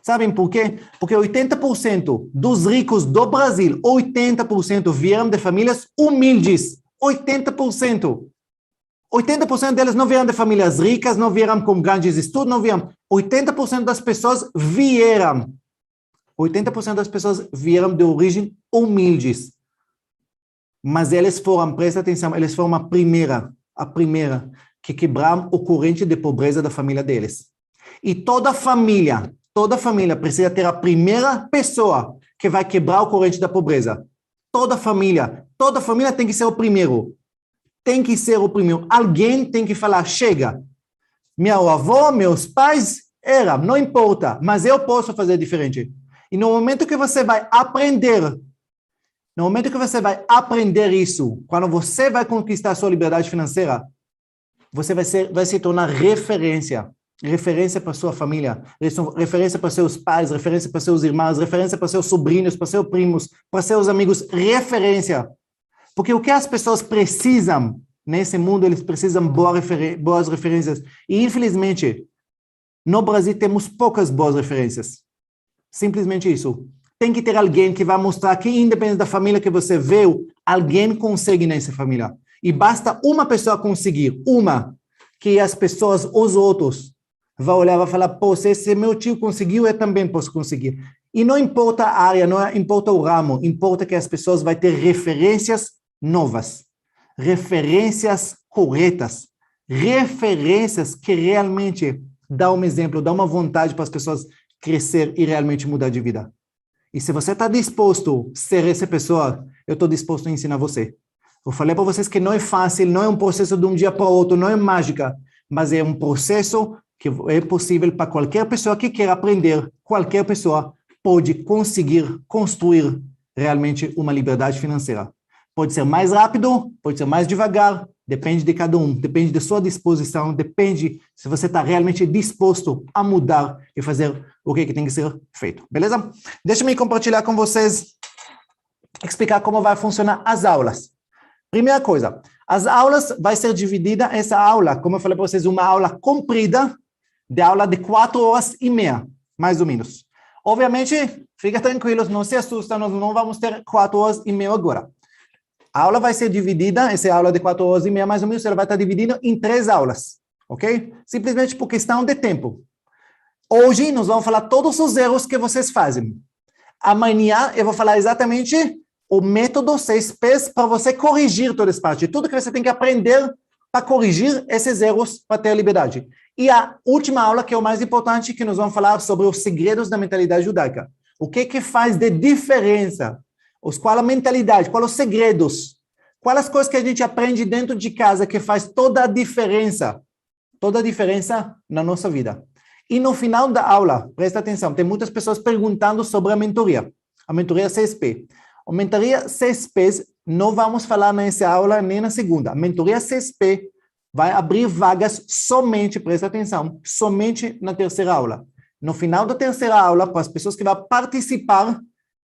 Sabem por quê? Porque 80% dos ricos do Brasil, 80% vieram de famílias humildes. 80%. 80% deles não vieram de famílias ricas, não vieram com grandes estudos, não vieram. 80% das pessoas vieram. 80% das pessoas vieram de origem humildes. Mas eles foram, presta atenção, eles foram a primeira que quebraram o corrente de pobreza da família deles. E toda família precisa ter a primeira pessoa que vai quebrar o corrente da pobreza. Toda família tem que ser o primeiro. Tem que ser o primeiro. Alguém tem que falar, chega. Meu avô, meus pais, não importa, mas eu posso fazer diferente. E no momento que você vai aprender isso, quando você vai conquistar a sua liberdade financeira, você vai se tornar referência para sua família, referência para seus pais, referência para seus irmãos, referência para seus sobrinhos, para seus primos, para seus amigos, referência. Porque o que as pessoas precisam nesse mundo, eles precisam boas referências. E, infelizmente, no Brasil temos poucas boas referências. Simplesmente isso. Tem que ter alguém que vai mostrar que, independente da família que você veio, alguém consegue nessa família. e basta uma pessoa conseguir, uma, que as pessoas, os outros, vão olhar e vão falar, pô, se esse meu tio conseguiu, eu também posso conseguir. E não importa a área, não importa o ramo, importa que as pessoas vão ter referências novas, referências corretas, referências que realmente dão um exemplo, dão uma vontade para as pessoas crescer e realmente mudar de vida. E se você está disposto a ser essa pessoa, eu estou disposto a ensinar você. Eu falei para vocês que não é fácil, não é um processo de um dia para o outro, não é mágica, mas é um processo que é possível para qualquer pessoa que queira aprender, qualquer pessoa pode conseguir construir realmente uma liberdade financeira. Pode ser mais rápido, pode ser mais devagar, depende de cada um, depende da sua disposição, depende se você está realmente disposto a mudar e fazer o que tem que ser feito, beleza? Deixa-me compartilhar com vocês, explicar como vai funcionar as aulas. Primeira coisa, as aulas vai ser dividida, essa aula, como eu falei para vocês, uma aula comprida, de aula de 4h30, mais ou menos. Obviamente, fica tranquilos, não se assustam, nós não vamos ter 4h30 agora. A aula vai ser dividida, essa aula de 4h30, mais ou menos, ela vai estar dividida em 3 aulas, ok? Simplesmente por questão de tempo. Hoje, nós vamos falar todos os erros que vocês fazem. Amanhã, eu vou falar exatamente o método 6Ps para você corrigir toda essa parte. Tudo que você tem que aprender para corrigir esses erros para ter a liberdade. E a última aula, que é o mais importante, que nós vamos falar sobre os segredos da mentalidade judaica. O que faz de diferença? Qual a mentalidade? Quais os segredos? Quais as coisas que a gente aprende dentro de casa que faz toda a diferença na nossa vida? E no final da aula, presta atenção, tem muitas pessoas perguntando sobre a mentoria 6P. A mentoria 6P, não vamos falar nessa aula nem na segunda. A mentoria 6P vai abrir vagas somente, presta atenção, somente na terceira aula. No final da terceira aula, para as pessoas que vão participar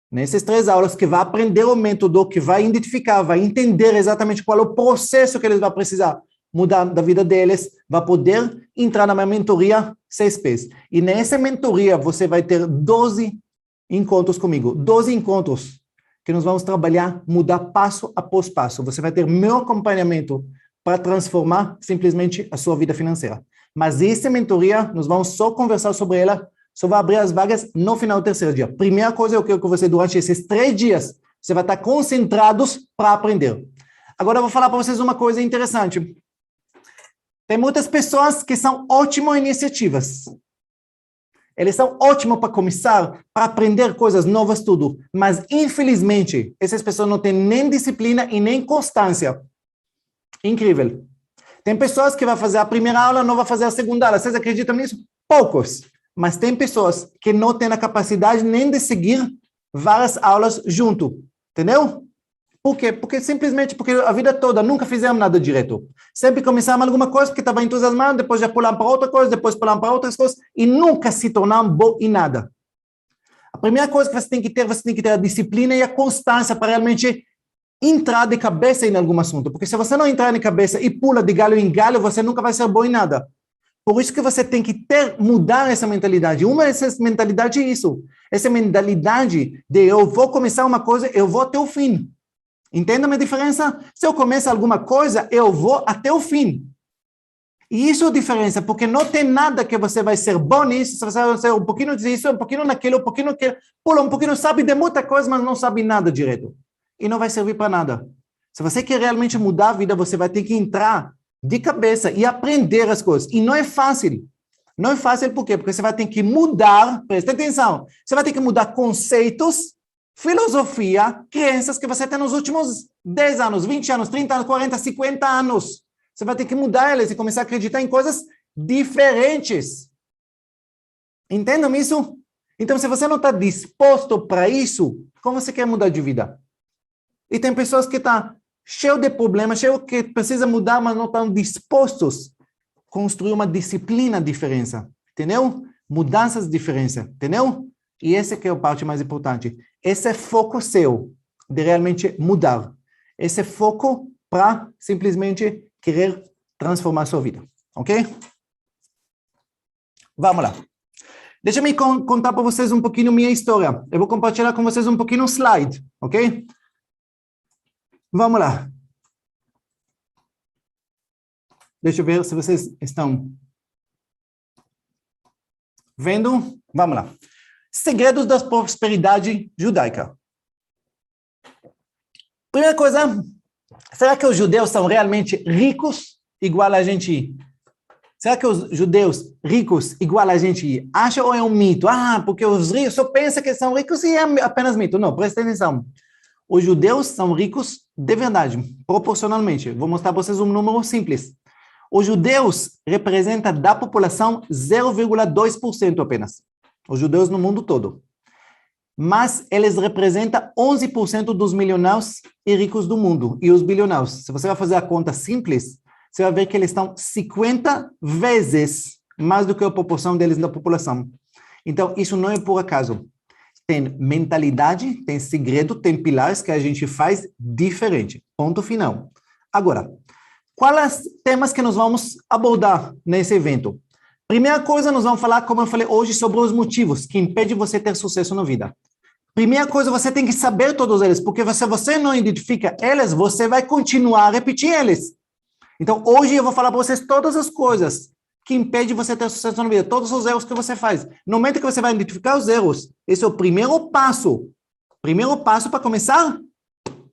nessas 3 aulas, que vai aprender o método, que vai identificar, vai entender exatamente qual é o processo que eles vão precisar mudar da vida deles, vai poder entrar na minha mentoria 6Ps. E nessa mentoria você vai ter 12 encontros comigo, 12 encontros que nós vamos trabalhar, mudar passo após passo. Você vai ter meu acompanhamento para transformar simplesmente a sua vida financeira. Mas essa mentoria, nós vamos só conversar sobre ela, só vai abrir as vagas no final do terceiro dia. Primeira coisa, eu quero que você, durante esses 3 dias, você vai estar concentrados para aprender. Agora eu vou falar para vocês uma coisa interessante. Tem muitas pessoas que são ótimas iniciativas. Eles são ótimos para começar, para aprender coisas novas, tudo. Mas, infelizmente, essas pessoas não têm nem disciplina e nem constância. Incrível. Tem pessoas que vão fazer a primeira aula, não vão fazer a segunda aula. Vocês acreditam nisso? Poucos. Mas tem pessoas que não têm a capacidade nem de seguir várias aulas junto. Entendeu? Por quê? Simplesmente porque a vida toda nunca fizemos nada direito. Sempre começamos alguma coisa porque estava entusiasmado, depois já pulamos para outra coisa, depois pulamos para outras coisas e nunca se tornamos bom em nada. A primeira coisa que você tem que ter a disciplina e a constância para realmente entrar de cabeça em algum assunto. Porque se você não entrar de cabeça e pula de galho em galho, você nunca vai ser bom em nada. Por isso que você tem que mudar essa mentalidade. Uma dessas mentalidades é isso. Essa mentalidade de eu vou começar uma coisa, eu vou até o fim. Entenda a minha diferença? Se eu começo alguma coisa, eu vou até o fim. E isso é a diferença, porque não tem nada que você vai ser bom nisso, você vai ser um pouquinho disso, um pouquinho naquilo, um pouquinho naquilo, pula um pouquinho, sabe de muita coisa, mas não sabe nada direito. E não vai servir para nada. Se você quer realmente mudar a vida, você vai ter que entrar de cabeça e aprender as coisas. E não é fácil. Não é fácil por quê? Porque você vai ter que mudar, presta atenção, você vai ter que mudar conceitos, filosofia, crenças que você tem nos últimos 10 anos, 20 anos, 30 anos, 40, 50 anos. Você vai ter que mudar elas e começar a acreditar em coisas diferentes. Entendam isso? Então, se você não está disposto para isso, como você quer mudar de vida? E tem pessoas que estão cheias de problemas, cheias que precisam mudar, mas não estão dispostos a construir uma disciplina diferença. Entendeu? Mudanças diferença. Entendeu? E essa que é a parte mais importante. Esse é foco seu, de realmente mudar. Esse é foco para simplesmente querer transformar a sua vida. Ok? Vamos lá. Deixa-me contar para vocês um pouquinho minha história. Eu vou compartilhar com vocês um pouquinho um slide. Ok? Vamos lá. Deixa eu ver se vocês estão vendo. Vamos lá. Segredos da prosperidade judaica. Primeira coisa, será que os judeus são realmente ricos igual a gente? Será que os judeus ricos igual a gente acha ou é um mito? Ah, porque os ricos só pensam que são ricos e é apenas mito. Não, presta atenção. Os judeus são ricos de verdade, proporcionalmente. Vou mostrar para vocês um número simples. Os judeus representam da população 0,2% apenas. Os judeus no mundo todo. Mas eles representam 11% dos milionários e ricos do mundo. E os bilionários. Se você vai fazer a conta simples, você vai ver que eles estão 50 vezes mais do que a proporção deles na população. Então, isso não é por acaso. Tem mentalidade, tem segredo, tem pilares que a gente faz diferente. Ponto final. Agora, quais os temas que nós vamos abordar nesse evento? Primeira coisa, nós vamos falar, como eu falei hoje, sobre os motivos que impedem você ter sucesso na vida. Primeira coisa, você tem que saber todos eles, porque se você não identifica eles, você vai continuar a repetir eles. Então, hoje eu vou falar para vocês todas as coisas que impedem você ter sucesso na vida, todos os erros que você faz. No momento que você vai identificar os erros, esse é o primeiro passo. Primeiro passo para começar a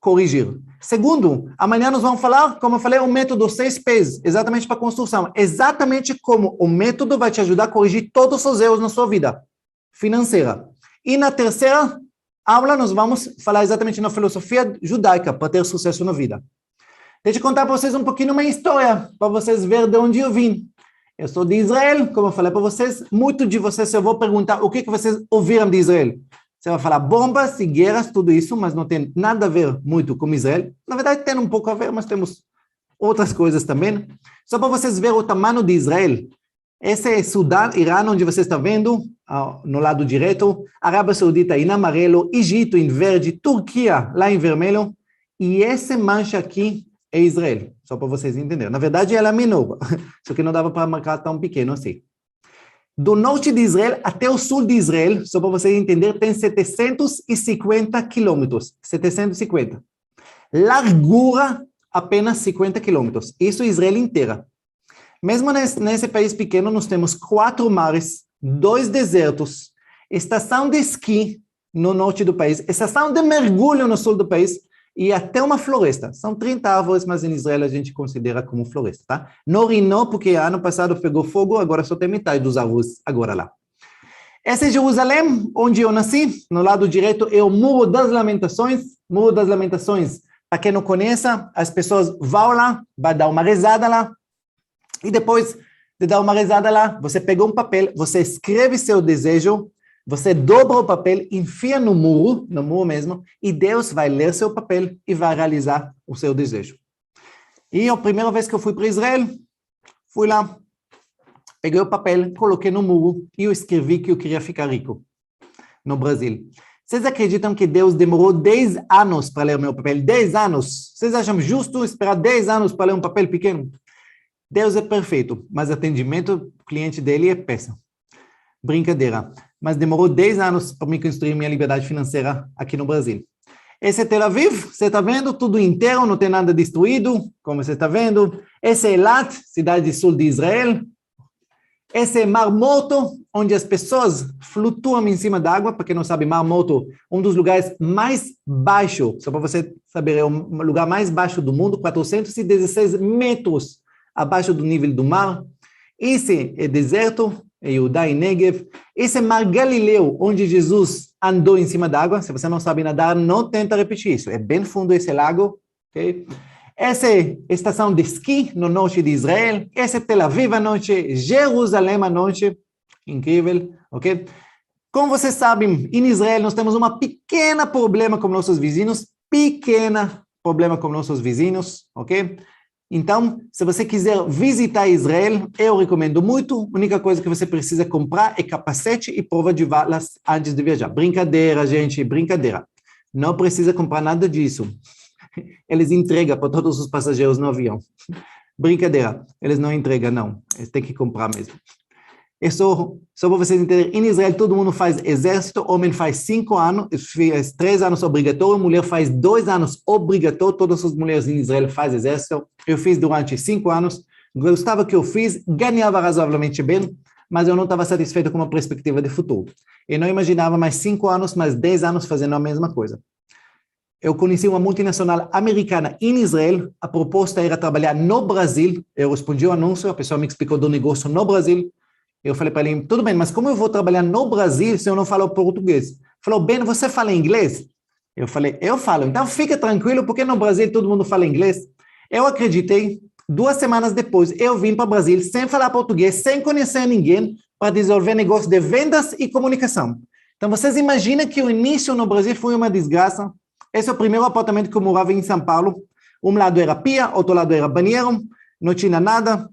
corrigir. Segundo, amanhã nós vamos falar, como eu falei, o método 6 P's, exatamente para construção. Exatamente como o método vai te ajudar a corrigir todos os erros na sua vida financeira. E na terceira aula, nós vamos falar exatamente na filosofia judaica para ter sucesso na vida. Deixa eu contar para vocês um pouquinho uma história, para vocês verem de onde eu vim. Eu sou de Israel, como eu falei para vocês, muito de vocês, eu vou perguntar o que vocês ouviram de Israel. Você vai falar bombas e guerras, tudo isso, mas não tem nada a ver muito com Israel. Na verdade, tem um pouco a ver, mas temos outras coisas também. Só para vocês verem o tamanho de Israel. Esse é Sudão, Irã, onde você está vendo, no lado direito, Arábia Saudita em amarelo, Egito em verde, Turquia lá em vermelho, e essa mancha aqui é Israel, só para vocês entenderem. Na verdade, ela é menor, só que não dava para marcar tão pequeno assim. Do norte de Israel até o sul de Israel, só para vocês entenderem, tem 750 quilômetros. 750. Largura, apenas 50 quilômetros. Isso é Israel inteira. Mesmo nesse país pequeno, nós temos 4 mares, 2 desertos, estação de esqui no norte do país, estação de mergulho no sul do país, e até uma floresta. São 30 árvores, mas em Israel a gente considera como floresta, tá? No Rinó, porque ano passado pegou fogo, agora só tem metade dos árvores agora lá. Essa é Jerusalém, onde eu nasci. No lado direito é o Muro das Lamentações. Muro das Lamentações, para quem não conhece, as pessoas vão lá, vai dar uma rezada lá, e depois de dar uma rezada lá, você pega um papel, você escreve seu desejo, você dobra o papel, enfia no muro mesmo, e Deus vai ler seu papel e vai realizar o seu desejo. E a primeira vez que eu fui para Israel, fui lá, peguei o papel, coloquei no muro e eu escrevi que eu queria ficar rico no Brasil. Vocês acreditam que Deus demorou 10 anos para ler meu papel? 10 anos! Vocês acham justo esperar 10 anos para ler um papel pequeno? Deus é perfeito, mas atendimento, o cliente dele é péssimo. Brincadeira. Mas demorou 10 anos para me construir minha liberdade financeira aqui no Brasil. Esse é Tel Aviv, você está vendo? Tudo inteiro, não tem nada destruído, como você está vendo. Esse é Eilat, cidade sul de Israel. Esse é Mar Morto, onde as pessoas flutuam em cima da água. Para quem não sabe, Mar Morto, um dos lugares mais baixos, só para você saber, é o lugar mais baixo do mundo, 416 metros abaixo do nível do mar. Esse é deserto, é Judá e Negev. Esse é Mar Galileu, onde Jesus andou em cima da água. Se você não sabe nadar, não tenta repetir isso. É bem fundo esse lago. Okay? Essa é a estação de esqui no norte de Israel. Essa é Tel Aviv à noite, Jerusalém à noite. Incrível, ok? Como vocês sabem, em Israel nós temos um pequeno problema com nossos vizinhos. Ok? Então, se você quiser visitar Israel, eu recomendo muito. A única coisa que você precisa comprar é capacete e prova de balas antes de viajar. Brincadeira, gente, brincadeira. Não precisa comprar nada disso. Eles entregam para todos os passageiros no avião. Brincadeira, eles não entregam, não. Eles têm que comprar mesmo. É só para vocês entenderem, em Israel todo mundo faz exército, homem faz 5 anos, faz 3 anos obrigatório, mulher faz 2 anos obrigatório, todas as mulheres em Israel fazem exército. Eu fiz durante 5 anos, gostava do que eu fiz, ganhava razoavelmente bem, mas eu não estava satisfeito com uma perspectiva de futuro. Eu não imaginava mais 5 anos, mais 10 anos fazendo a mesma coisa. Eu conheci uma multinacional americana em Israel, a proposta era trabalhar no Brasil, eu respondi o anúncio, a pessoa me explicou do negócio no Brasil, eu falei para ele, tudo bem, mas como eu vou trabalhar no Brasil se eu não falo português? Falou, Ben, você fala inglês? Eu falei, eu falo, então fica tranquilo, porque no Brasil todo mundo fala inglês. Eu acreditei, 2 semanas depois, eu vim para o Brasil sem falar português, sem conhecer ninguém, para desenvolver negócio de vendas e comunicação. Então, vocês imaginam que o início no Brasil foi uma desgraça? Esse é o primeiro apartamento que eu morava em São Paulo. Um lado era pia, outro lado era banheiro, não tinha nada.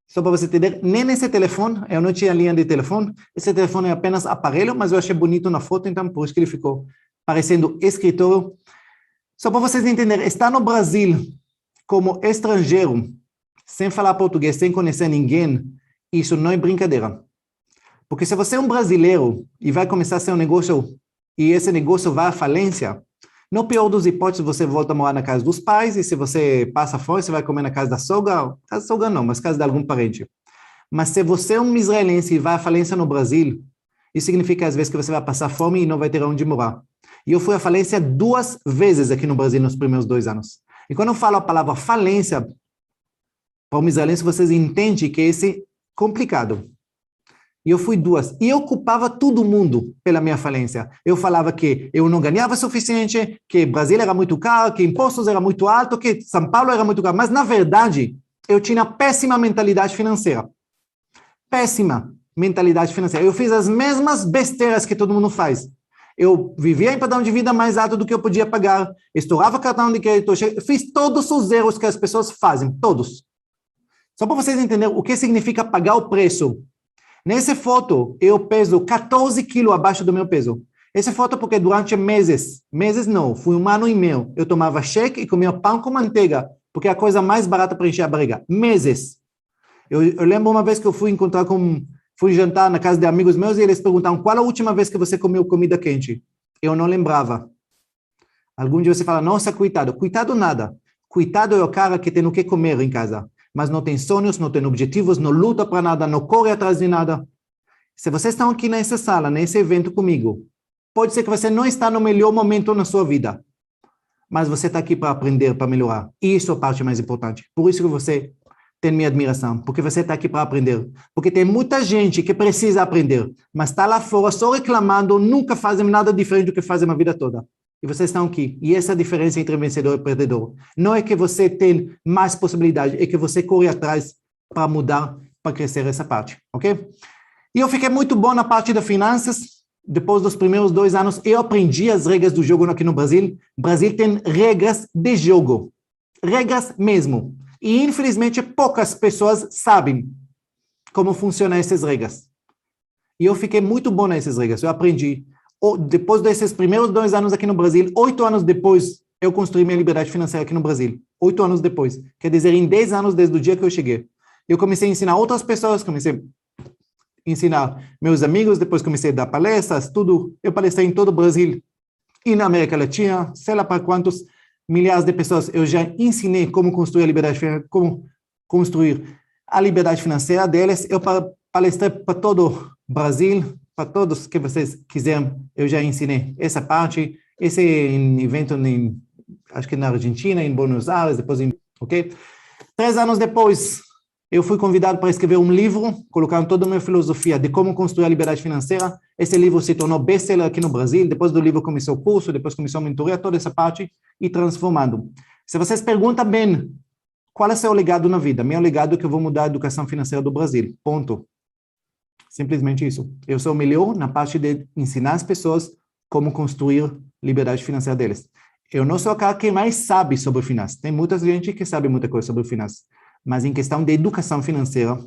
Só para você entender, nem nesse telefone, eu não tinha linha de telefone. Esse telefone é apenas aparelho, mas eu achei bonito na foto, então por isso que ele ficou parecendo escritório. Só para vocês entenderem, estar no Brasil como estrangeiro, sem falar português, sem conhecer ninguém, isso não é brincadeira. Porque se você é um brasileiro e vai começar a ser um negócio, e esse negócio vai à falência, no pior dos hipóteses, você volta a morar na casa dos pais, e se você passa fome, você vai comer na casa da sogra não, mas casa de algum parente. Mas se você é um israelense e vai à falência no Brasil, isso significa às vezes que você vai passar fome e não vai ter onde morar. E eu fui à falência 2 vezes aqui no Brasil nos primeiros 2 anos. E quando eu falo a palavra falência, para um israelense, vocês entendem que esse é complicado. E eu fui 2. E eu culpava todo mundo pela minha falência. Eu falava que eu não ganhava o suficiente, que Brasil era muito caro, que impostos eram muito altos, que São Paulo era muito caro. Mas, na verdade, eu tinha péssima mentalidade financeira. Péssima mentalidade financeira. Eu fiz as mesmas besteiras que todo mundo faz. Eu vivia em padrão de vida mais alto do que eu podia pagar. Estourava cartão de crédito. Fiz todos os erros que as pessoas fazem. Todos. Só para vocês entenderem o que significa pagar o preço. Nessa foto, eu peso 14 quilos abaixo do meu peso. Essa foto porque durante meses não, foi 1 ano e meio, eu tomava cheque e comia pão com manteiga, porque é a coisa mais barata para encher a barriga. Meses. Eu lembro uma vez que eu fui jantar na casa de amigos meus e eles perguntaram, qual a última vez que você comeu comida quente? Eu não lembrava. Algum dia você fala, nossa, coitado. Coitado nada. Coitado é o cara que tem o que comer em casa, mas não tem sonhos, não tem objetivos, não luta para nada, não corre atrás de nada. Se vocês estão aqui nessa sala, nesse evento comigo, pode ser que você não está no melhor momento na sua vida, mas você está aqui para aprender, para melhorar. E isso é a parte mais importante. Por isso que você tem minha admiração, porque você está aqui para aprender. Porque tem muita gente que precisa aprender, mas está lá fora só reclamando, nunca fazem nada diferente do que fazem a vida toda. E vocês estão aqui. E essa é a diferença entre vencedor e perdedor. Não é que você tem mais possibilidade, é que você corre atrás para mudar, para crescer essa parte, ok? E eu fiquei muito bom na parte das finanças. Depois dos primeiros 2 anos, eu aprendi as regras do jogo aqui no Brasil. O Brasil tem regras de jogo. Regras mesmo. E, infelizmente, poucas pessoas sabem como funcionam essas regras. E eu fiquei muito bom nessas regras. Eu aprendi. Depois desses primeiros 2 anos aqui no Brasil, 8 anos depois, eu construí minha liberdade financeira aqui no Brasil. 8 anos depois. Quer dizer, em 10 anos desde o dia que eu cheguei. Eu comecei a ensinar outras pessoas, comecei a ensinar meus amigos, depois comecei a dar palestras, tudo. Eu palestrei em todo o Brasil e na América Latina, sei lá para quantos milhares de pessoas eu já ensinei como construir a liberdade financeira, como construir a liberdade financeira deles. Eu palestrei para todo o Brasil, para todos que vocês quiserem, eu já ensinei essa parte, esse evento, acho que na Argentina, em Buenos Aires, depois ok? 3 anos depois, eu fui convidado para escrever um livro, colocando toda a minha filosofia de como construir a liberdade financeira. Esse livro se tornou best-seller aqui no Brasil, depois do livro começou o curso, depois começou a mentoria, toda essa parte, e transformando. Se vocês perguntam bem, qual é o seu legado na vida? Meu legado é que eu vou mudar a educação financeira do Brasil, ponto. Simplesmente isso. Eu sou o melhor na parte de ensinar as pessoas como construir liberdade financeira deles. Eu não sou o cara que mais sabe sobre finanças. Tem muita gente que sabe muita coisa sobre finanças. Mas em questão de educação financeira,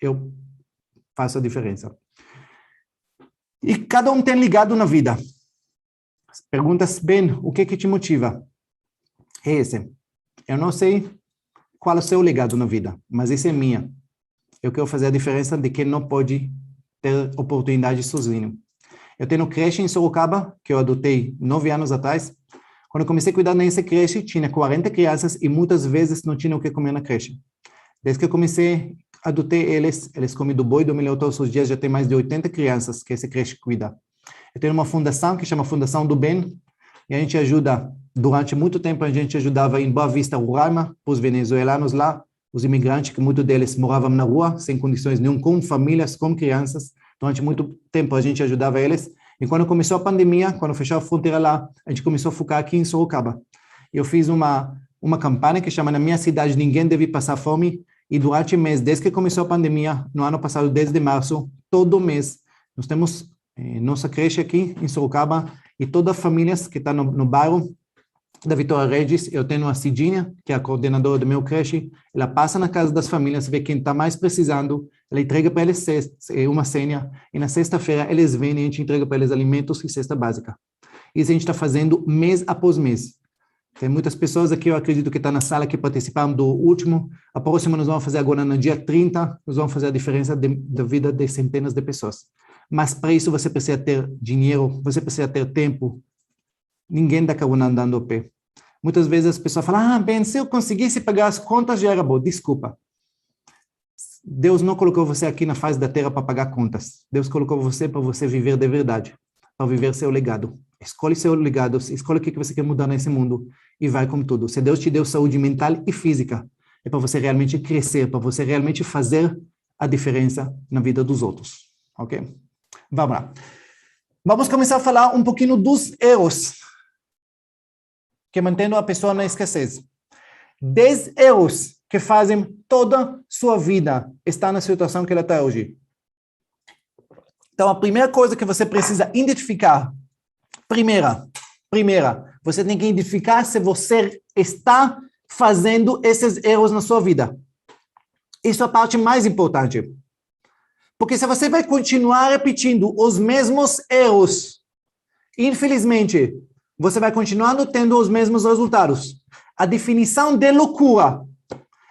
eu faço a diferença. E cada um tem ligado na vida. Perguntas bem, o que te motiva? É esse. Eu não sei qual é o seu legado na vida, mas esse é minha. Eu quero fazer a diferença de quem não pode ter oportunidade sozinho. Eu tenho creche em Sorocaba, que eu adotei 9 anos atrás. Quando eu comecei a cuidar nessa creche, tinha 40 crianças e muitas vezes não tinha o que comer na creche. Desde que eu comecei, adotei eles comem do boi do melhor todos os dias, já tem mais de 80 crianças que essa creche cuida. Eu tenho uma fundação que chama Fundação do Bem, e a gente ajuda, durante muito tempo a gente ajudava em Boa Vista, Roraima, os venezuelanos lá, os imigrantes, que muitos deles moravam na rua, sem condições nenhuma, com famílias, com crianças. Durante muito tempo a gente ajudava eles. E quando começou a pandemia, quando fechou a fronteira lá, a gente começou a focar aqui em Sorocaba. Eu fiz uma campanha que chama Na Minha Cidade Ninguém Deve Passar Fome, e durante o mês, desde que começou a pandemia, no ano passado, desde março, todo mês, nós temos nossa creche aqui em Sorocaba, e todas as famílias que estão no bairro da Vitória Regis, eu tenho a Cidinha, que é a coordenadora do meu creche, ela passa na casa das famílias, vê quem está mais precisando, ela entrega para eles uma senha, e na sexta-feira eles vêm e a gente entrega para eles alimentos e cesta básica. Isso a gente está fazendo mês após mês. Tem muitas pessoas aqui, eu acredito que estão na sala que participaram do último. A próxima nós vamos fazer agora no dia 30, nós vamos fazer a diferença da vida de centenas de pessoas. Mas para isso você precisa ter dinheiro, você precisa ter tempo. Ninguém dá carona andando a pé. Muitas vezes as pessoas falam, bem, se eu conseguisse pagar as contas já era bom. Desculpa. Deus não colocou você aqui na face da terra para pagar contas. Deus colocou você para você viver de verdade, para viver seu legado. Escolhe seu legado, escolhe o que você quer mudar nesse mundo e vai com tudo. Se Deus te deu saúde mental e física, é para você realmente crescer, para você realmente fazer a diferença na vida dos outros. Ok? Vamos lá. Vamos começar a falar um pouquinho dos erros que mantêm a pessoa na escassez. 10 erros que fazem toda sua vida estar na situação que ela está hoje. Então, a primeira coisa que você precisa identificar, primeira, você tem que identificar se você está fazendo esses erros na sua vida. Isso é a parte mais importante. Porque se você vai continuar repetindo os mesmos erros, infelizmente, você vai continuar tendo os mesmos resultados. A definição de loucura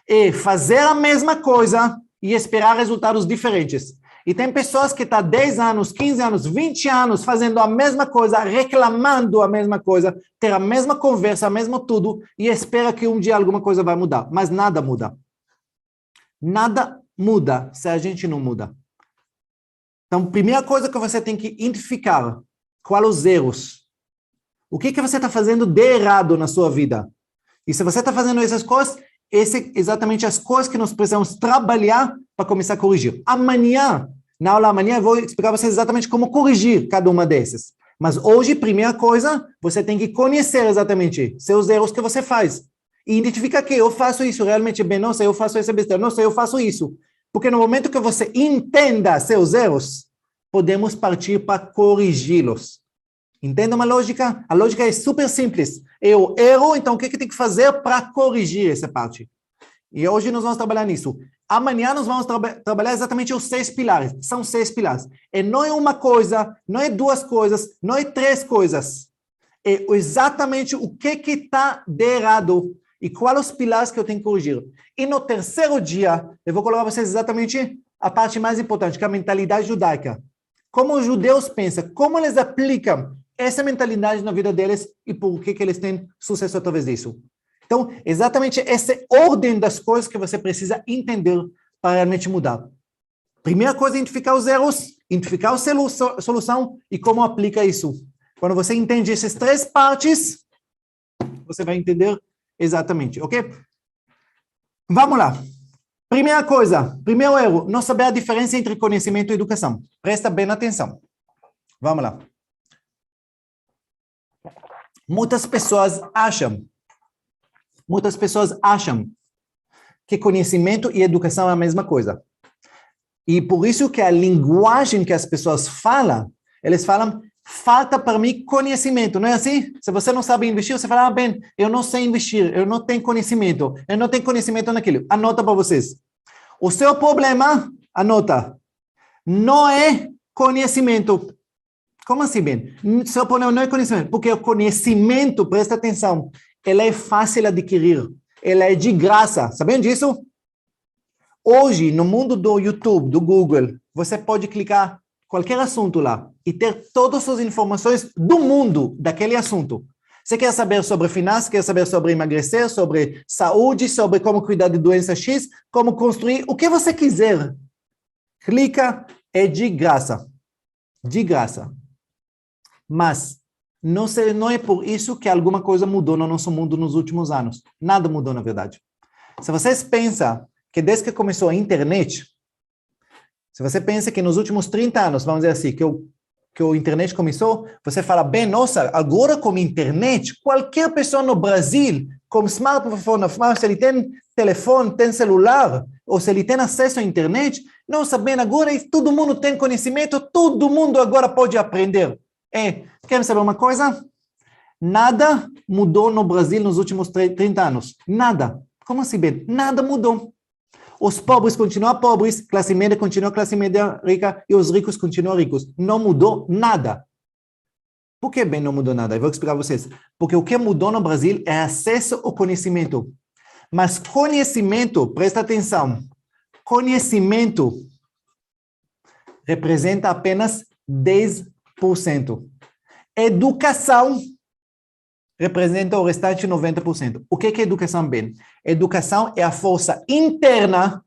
é fazer a mesma coisa e esperar resultados diferentes. E tem pessoas que estão 10 anos, 15 anos, 20 anos fazendo a mesma coisa, reclamando a mesma coisa, ter a mesma conversa, a mesma tudo, e espera que um dia alguma coisa vai mudar. Mas nada muda. Nada muda se a gente não muda. Então, primeira coisa que você tem que identificar, quais os erros. O que você está fazendo de errado na sua vida? E se você está fazendo essas coisas, essas são exatamente as coisas que nós precisamos trabalhar para começar a corrigir. Amanhã, na aula amanhã, eu vou explicar para vocês exatamente como corrigir cada uma dessas. Mas hoje, primeira coisa, você tem que conhecer exatamente seus erros que você faz. E identificar que eu faço isso realmente bem, nossa, eu faço essa besteira, nossa, eu faço isso. Porque no momento que você entenda seus erros, podemos partir para corrigi-los. Entenda uma lógica? A lógica é super simples. Eu erro, então o que tem que fazer para corrigir essa parte? E hoje nós vamos trabalhar nisso. Amanhã nós vamos trabalhar exatamente os 6 pilares. São 6 pilares. E não é uma coisa, não é 2 coisas, não é 3 coisas. É exatamente o que está de errado e quais os pilares que eu tenho que corrigir. E no terceiro dia, eu vou colocar para vocês exatamente a parte mais importante, que é a mentalidade judaica. Como os judeus pensam, como eles aplicam essa mentalidade na vida deles e por que eles têm sucesso através disso. Então, exatamente essa ordem das coisas que você precisa entender para realmente mudar. Primeira coisa, identificar os erros, identificar a solução e como aplica isso. Quando você entende essas 3 partes, você vai entender exatamente, ok? Vamos lá. Primeira coisa, primeiro erro, não saber a diferença entre conhecimento e educação. Presta bem atenção. Vamos lá. Muitas pessoas acham que conhecimento e educação é a mesma coisa. E por isso que a linguagem que as pessoas falam, eles falam, falta para mim conhecimento, não é assim? Se você não sabe investir, você fala, bem, eu não sei investir, eu não tenho conhecimento naquilo. Anota para vocês. O seu problema, anota, não é conhecimento. Como assim, bem? Seu problema não é conhecimento, porque o conhecimento, presta atenção, ele é fácil de adquirir, ele é de graça, sabem disso? Hoje, no mundo do YouTube, do Google, você pode clicar qualquer assunto lá e ter todas as informações do mundo daquele assunto. Você quer saber sobre finanças, quer saber sobre emagrecer, sobre saúde, sobre como cuidar de doença X, como construir, o que você quiser. Clica, é de graça. De graça. Mas não é por isso que alguma coisa mudou no nosso mundo nos últimos anos. Nada mudou, na verdade. Se vocês pensam que desde que começou a internet, se você pensa que nos últimos 30 anos, vamos dizer assim, que a internet começou, você fala, bem, nossa, agora com a internet, qualquer pessoa no Brasil, com smartphone, se ele tem telefone, tem celular, ou se ele tem acesso à internet, nossa, bem, agora todo mundo tem conhecimento, todo mundo agora pode aprender. Querem saber uma coisa? Nada mudou no Brasil nos últimos 30 anos. Nada. Como assim, bem? Nada mudou. Os pobres continuam pobres, classe média continua classe média rica e os ricos continuam ricos. Não mudou nada. Por que bem não mudou nada? Eu vou explicar para vocês. Porque o que mudou no Brasil é acesso ao conhecimento. Mas conhecimento, presta atenção, conhecimento representa apenas 10%. Educação representa o restante 90%. O que é educação, Ben? Educação é a força interna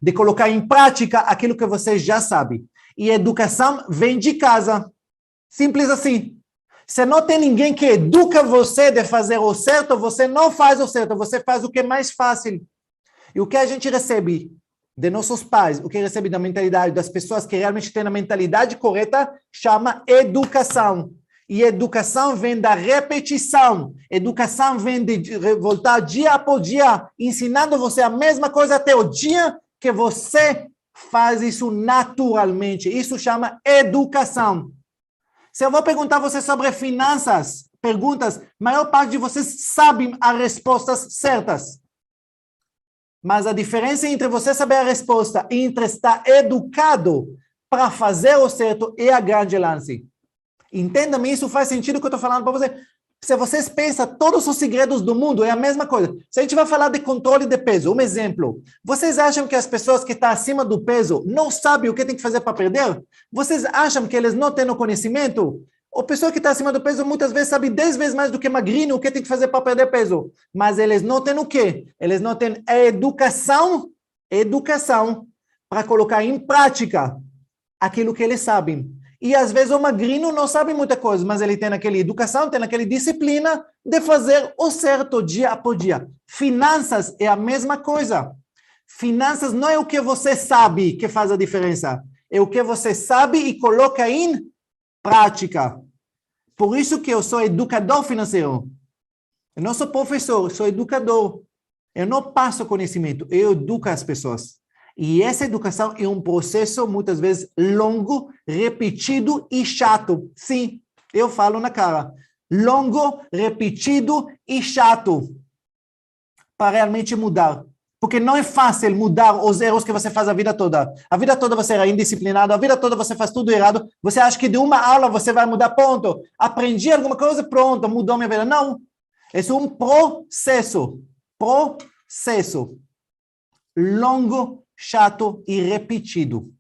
de colocar em prática aquilo que você já sabe. E educação vem de casa. Simples assim. Se não tem ninguém que educa você de fazer o certo, você não faz o certo, você faz o que é mais fácil. E o que a gente recebe de nossos pais, o que recebe da mentalidade das pessoas que realmente têm a mentalidade correta, chama educação. E educação vem da repetição. Educação vem de voltar dia após dia, ensinando você a mesma coisa até o dia que você faz isso naturalmente. Isso chama educação. Se eu vou perguntar a você sobre finanças, perguntas, a maior parte de vocês sabem as respostas certas. Mas a diferença entre você saber a resposta e entre estar educado para fazer o certo é a grande lance. Entenda-me, isso faz sentido o que eu estou falando para você. Se vocês pensam, todos os segredos do mundo é a mesma coisa. Se a gente vai falar de controle de peso, um exemplo. Vocês acham que as pessoas que estão acima do peso não sabem o que tem que fazer para perder? Vocês acham que eles não têm o conhecimento? A pessoa que está acima do peso muitas vezes sabe 10 vezes mais do que magrinho o que tem que fazer para perder peso. Mas eles não têm o quê? Eles não têm a educação para colocar em prática aquilo que eles sabem. E às vezes o magrinho não sabe muita coisa, mas ele tem aquela educação, tem aquela disciplina de fazer o certo dia após dia. Finanças é a mesma coisa. Finanças não é o que você sabe que faz a diferença. É o que você sabe e coloca em prática. Por isso que eu sou educador financeiro. Eu não sou professor, eu sou educador. Eu não passo conhecimento, eu educo as pessoas. E essa educação é um processo, muitas vezes, longo, repetido e chato. Sim, eu falo na cara. Longo, repetido e chato. Para realmente mudar. Porque não é fácil mudar os erros que você faz a vida toda. A vida toda você é indisciplinado, a vida toda você faz tudo errado. Você acha que de uma aula você vai mudar, ponto. Aprendi alguma coisa, pronto, mudou minha vida. Não. É um processo. Processo. Longo, chato e repetido.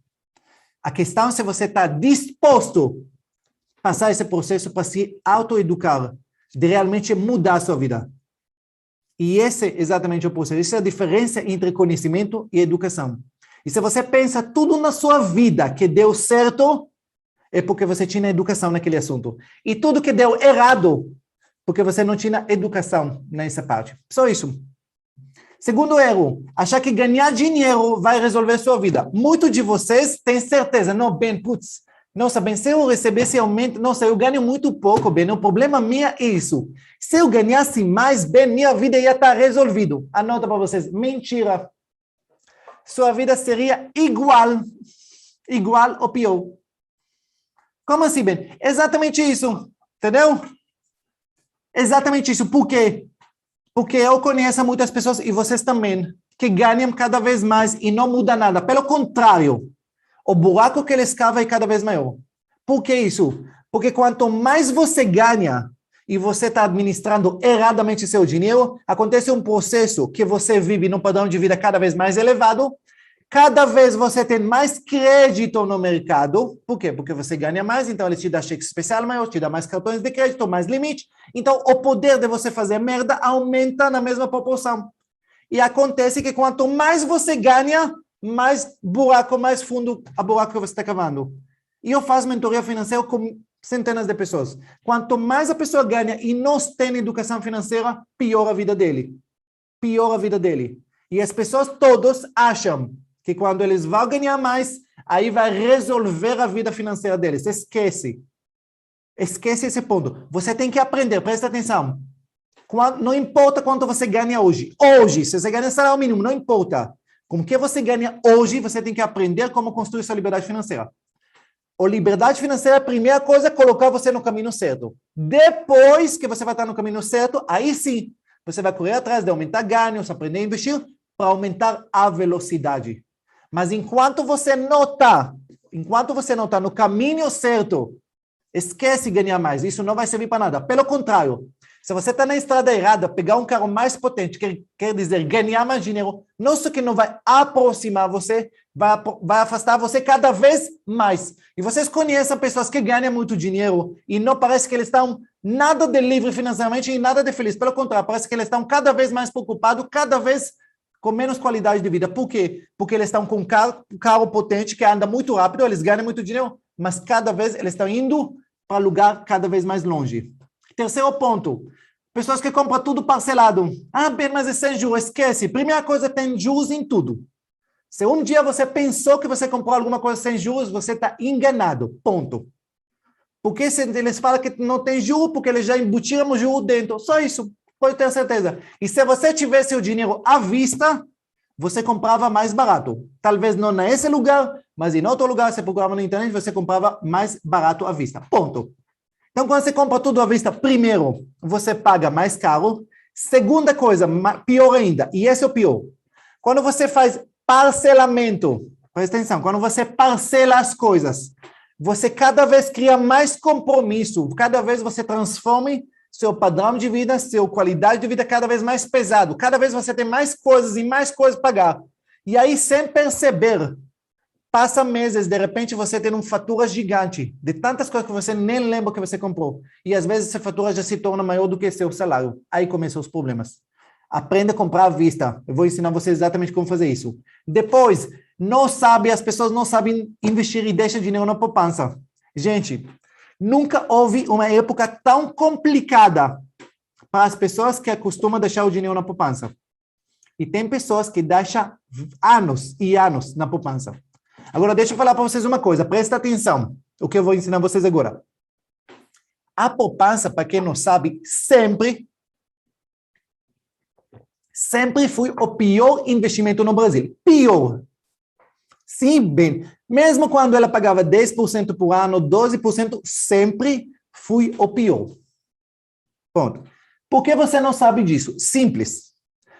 A questão é se você está disposto a passar esse processo para se autoeducar, de realmente mudar a sua vida. E esse é exatamente o processo. Essa é a diferença entre conhecimento e educação. E se você pensa tudo na sua vida que deu certo, é porque você tinha educação naquele assunto. E tudo que deu errado, porque você não tinha educação nessa parte. Só isso. Segundo erro, achar que ganhar dinheiro vai resolver sua vida. Muitos de vocês têm certeza, não, Ben, putz, nossa, Ben, se eu recebesse aumento, nossa, eu ganho muito pouco, Ben, o problema meu é isso. Se eu ganhasse mais, Ben, minha vida ia estar resolvida. Anota para vocês, mentira. Sua vida seria igual ou pior. Como assim, Ben? Exatamente isso, entendeu? Exatamente isso. Por quê? Porque eu conheço muitas pessoas, e vocês também, que ganham cada vez mais e não muda nada. Pelo contrário, o buraco que eles cavam é cada vez maior. Por que isso? Porque quanto mais você ganha e você está administrando erradamente seu dinheiro, acontece um processo que você vive num padrão de vida cada vez mais elevado, Cada vez você tem mais crédito no mercado. Por quê? Porque você ganha mais, então ele te dá cheque especial maior, te dá mais cartões de crédito, mais limite. Então, o poder de você fazer merda aumenta na mesma proporção. E acontece que quanto mais você ganha, mais buraco, mais fundo a buraco que você está cavando. E eu faço mentoria financeira com centenas de pessoas. Quanto mais a pessoa ganha e não tem educação financeira, pior a vida dele. Pior a vida dele. E as pessoas todas acham que quando eles vão ganhar mais, aí vai resolver a vida financeira deles. Esquece. Esquece esse ponto. Você tem que aprender, presta atenção. Não importa quanto você ganha hoje. Hoje, se você ganha salário mínimo, não importa. Com o que você ganha hoje, você tem que aprender como construir sua liberdade financeira. A liberdade financeira, a primeira coisa é colocar você no caminho certo. Depois que você vai estar no caminho certo, aí sim, você vai correr atrás de aumentar ganhos, aprender a investir, para aumentar a velocidade. Mas enquanto você não está no caminho certo, esquece ganhar mais. Isso não vai servir para nada. Pelo contrário, se você está na estrada errada, pegar um carro mais potente, quer dizer ganhar mais dinheiro, não só que não vai aproximar você, vai afastar você cada vez mais. E vocês conhecem pessoas que ganham muito dinheiro e não parece que eles estão nada de livre financeiramente e nada de feliz. Pelo contrário, parece que eles estão cada vez mais preocupados, cada vez com menos qualidade de vida. Por quê? Porque eles estão com um carro potente que anda muito rápido, eles ganham muito dinheiro, mas cada vez eles estão indo para lugar cada vez mais longe. Terceiro ponto, pessoas que compram tudo parcelado. Ah, bem, mas é sem juros, esquece. Primeira coisa, tem juros em tudo. Se um dia você pensou que você comprou alguma coisa sem juros, você está enganado, ponto. Porque se eles falam que não tem juros, porque eles já embutiram o juro dentro, só isso. Pode ter certeza. E se você tivesse o dinheiro à vista, você comprava mais barato. Talvez não nesse lugar, mas em outro lugar, você procurava na internet, você comprava mais barato à vista. Ponto. Então, quando você compra tudo à vista, primeiro, você paga mais caro. Segunda coisa, pior ainda, e esse é o pior. Quando você faz parcelamento, presta atenção, quando você parcela as coisas, você cada vez cria mais compromisso, cada vez você transforma seu padrão de vida, sua qualidade de vida cada vez mais pesado. Cada vez você tem mais coisas e mais coisas para pagar. E aí, sem perceber, passa meses, de repente você tem uma fatura gigante de tantas coisas que você nem lembra que você comprou. E às vezes essa fatura já se torna maior do que seu salário. Aí começam os problemas. Aprenda a comprar à vista. Eu vou ensinar você exatamente como fazer isso. Depois, as pessoas não sabem investir e deixam dinheiro na poupança. Gente, nunca houve uma época tão complicada para as pessoas que costumam deixar o dinheiro na poupança. E tem pessoas que deixam anos e anos na poupança. Agora, deixa eu falar para vocês uma coisa. Presta atenção. O que eu vou ensinar vocês agora. A poupança, para quem não sabe, sempre foi o pior investimento no Brasil. Pior. Sim, bem. Mesmo quando ela pagava 10% por ano, 12%, sempre foi o pior. Ponto. Por que você não sabe disso? Simples.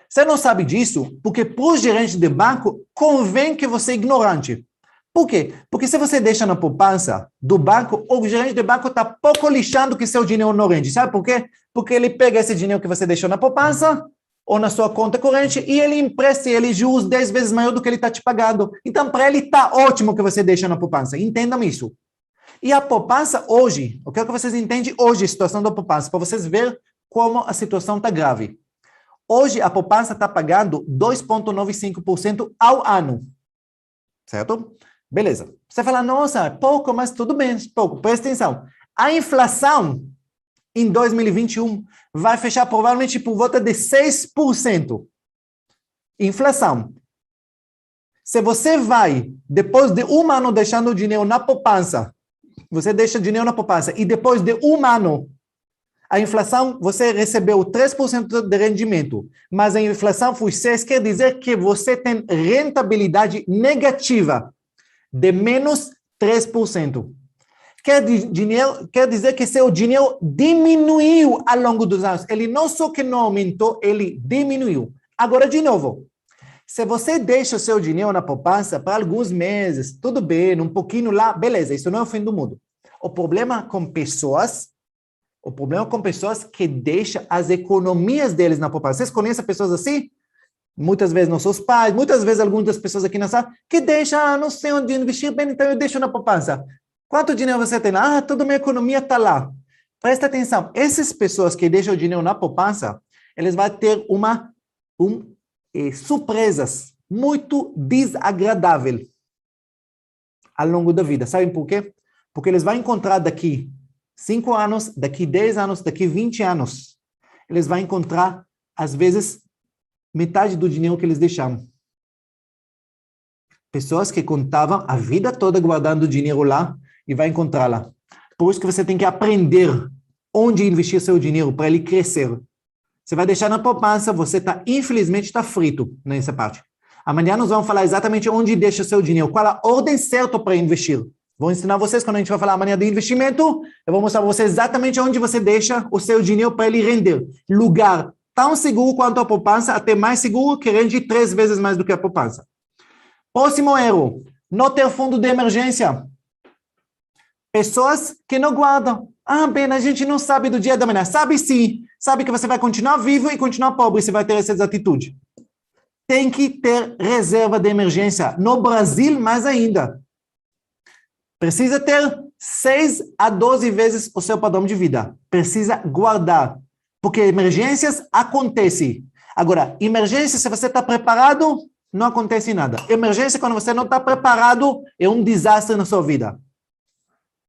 Você não sabe disso porque para o gerente de banco convém que você é ignorante. Por quê? Porque se você deixa na poupança do banco, o gerente de banco está pouco lixando que seu dinheiro não rende. Sabe por quê? Porque ele pega esse dinheiro que você deixou na poupança ou na sua conta corrente e ele empresta ele juros 10 vezes maior do que ele está te pagando. Então, para ele está ótimo que você deixa na poupança. Entendam isso. E a poupança hoje, eu quero que vocês entendam hoje a situação da poupança, para vocês verem como a situação está grave. Hoje, a poupança está pagando 2,95% ao ano. Certo? Beleza. Você fala, nossa, pouco, mas tudo bem, pouco. Presta atenção. A inflação em 2021 vai fechar provavelmente por volta de 6%. Inflação. Se você vai, depois de um ano deixando o dinheiro na poupança, você deixa dinheiro na poupança e depois de um ano, a inflação, você recebeu 3% de rendimento, mas a inflação foi 6%, quer dizer que você tem rentabilidade negativa de menos 3%. Quer dizer que seu dinheiro diminuiu ao longo dos anos. Ele não só que não aumentou, ele diminuiu. Agora, de novo, se você deixa o seu dinheiro na poupança para alguns meses, tudo bem, um pouquinho lá, beleza, isso não é o fim do mundo. O problema com pessoas que deixam as economias deles na poupança. Vocês conhecem pessoas assim? muitas vezes nossos pais, muitas vezes algumas pessoas aqui na sala, que deixam, não sei onde investir bem, então eu deixo na poupança. Quanto dinheiro você tem lá? Toda a minha economia está lá. Presta atenção, essas pessoas que deixam o dinheiro na poupança, eles vão ter surpresas muito desagradáveis ao longo da vida. Sabem por quê? Porque eles vão encontrar daqui 5 anos, daqui 10 anos, daqui 20 anos, eles vão encontrar, às vezes, metade do dinheiro que eles deixaram. Pessoas que contavam a vida toda guardando dinheiro lá e vai encontrar lá. Por isso que você tem que aprender onde investir seu dinheiro para ele crescer. Você vai deixar na poupança, você infelizmente está frito nessa parte. Amanhã nós vamos falar exatamente onde deixa seu dinheiro, qual a ordem certa para investir. Vou ensinar vocês, quando a gente vai falar amanhã de investimento, eu vou mostrar para vocês exatamente onde você deixa o seu dinheiro para ele render. Lugar tão seguro quanto a poupança, até mais seguro, que rende 3 vezes mais do que a poupança. Próximo erro, não ter fundo de emergência. Pessoas que não guardam. Bem, a gente não sabe do dia da manhã. Sabe sim. Sabe que você vai continuar vivo e continuar pobre se vai ter essa atitude. Tem que ter reserva de emergência. No Brasil, mais ainda. Precisa ter 6 a 12 vezes o seu padrão de vida. Precisa guardar. Porque emergências acontecem. Agora, emergência, se você está preparado, não acontece nada. Emergência, quando você não está preparado, é um desastre na sua vida.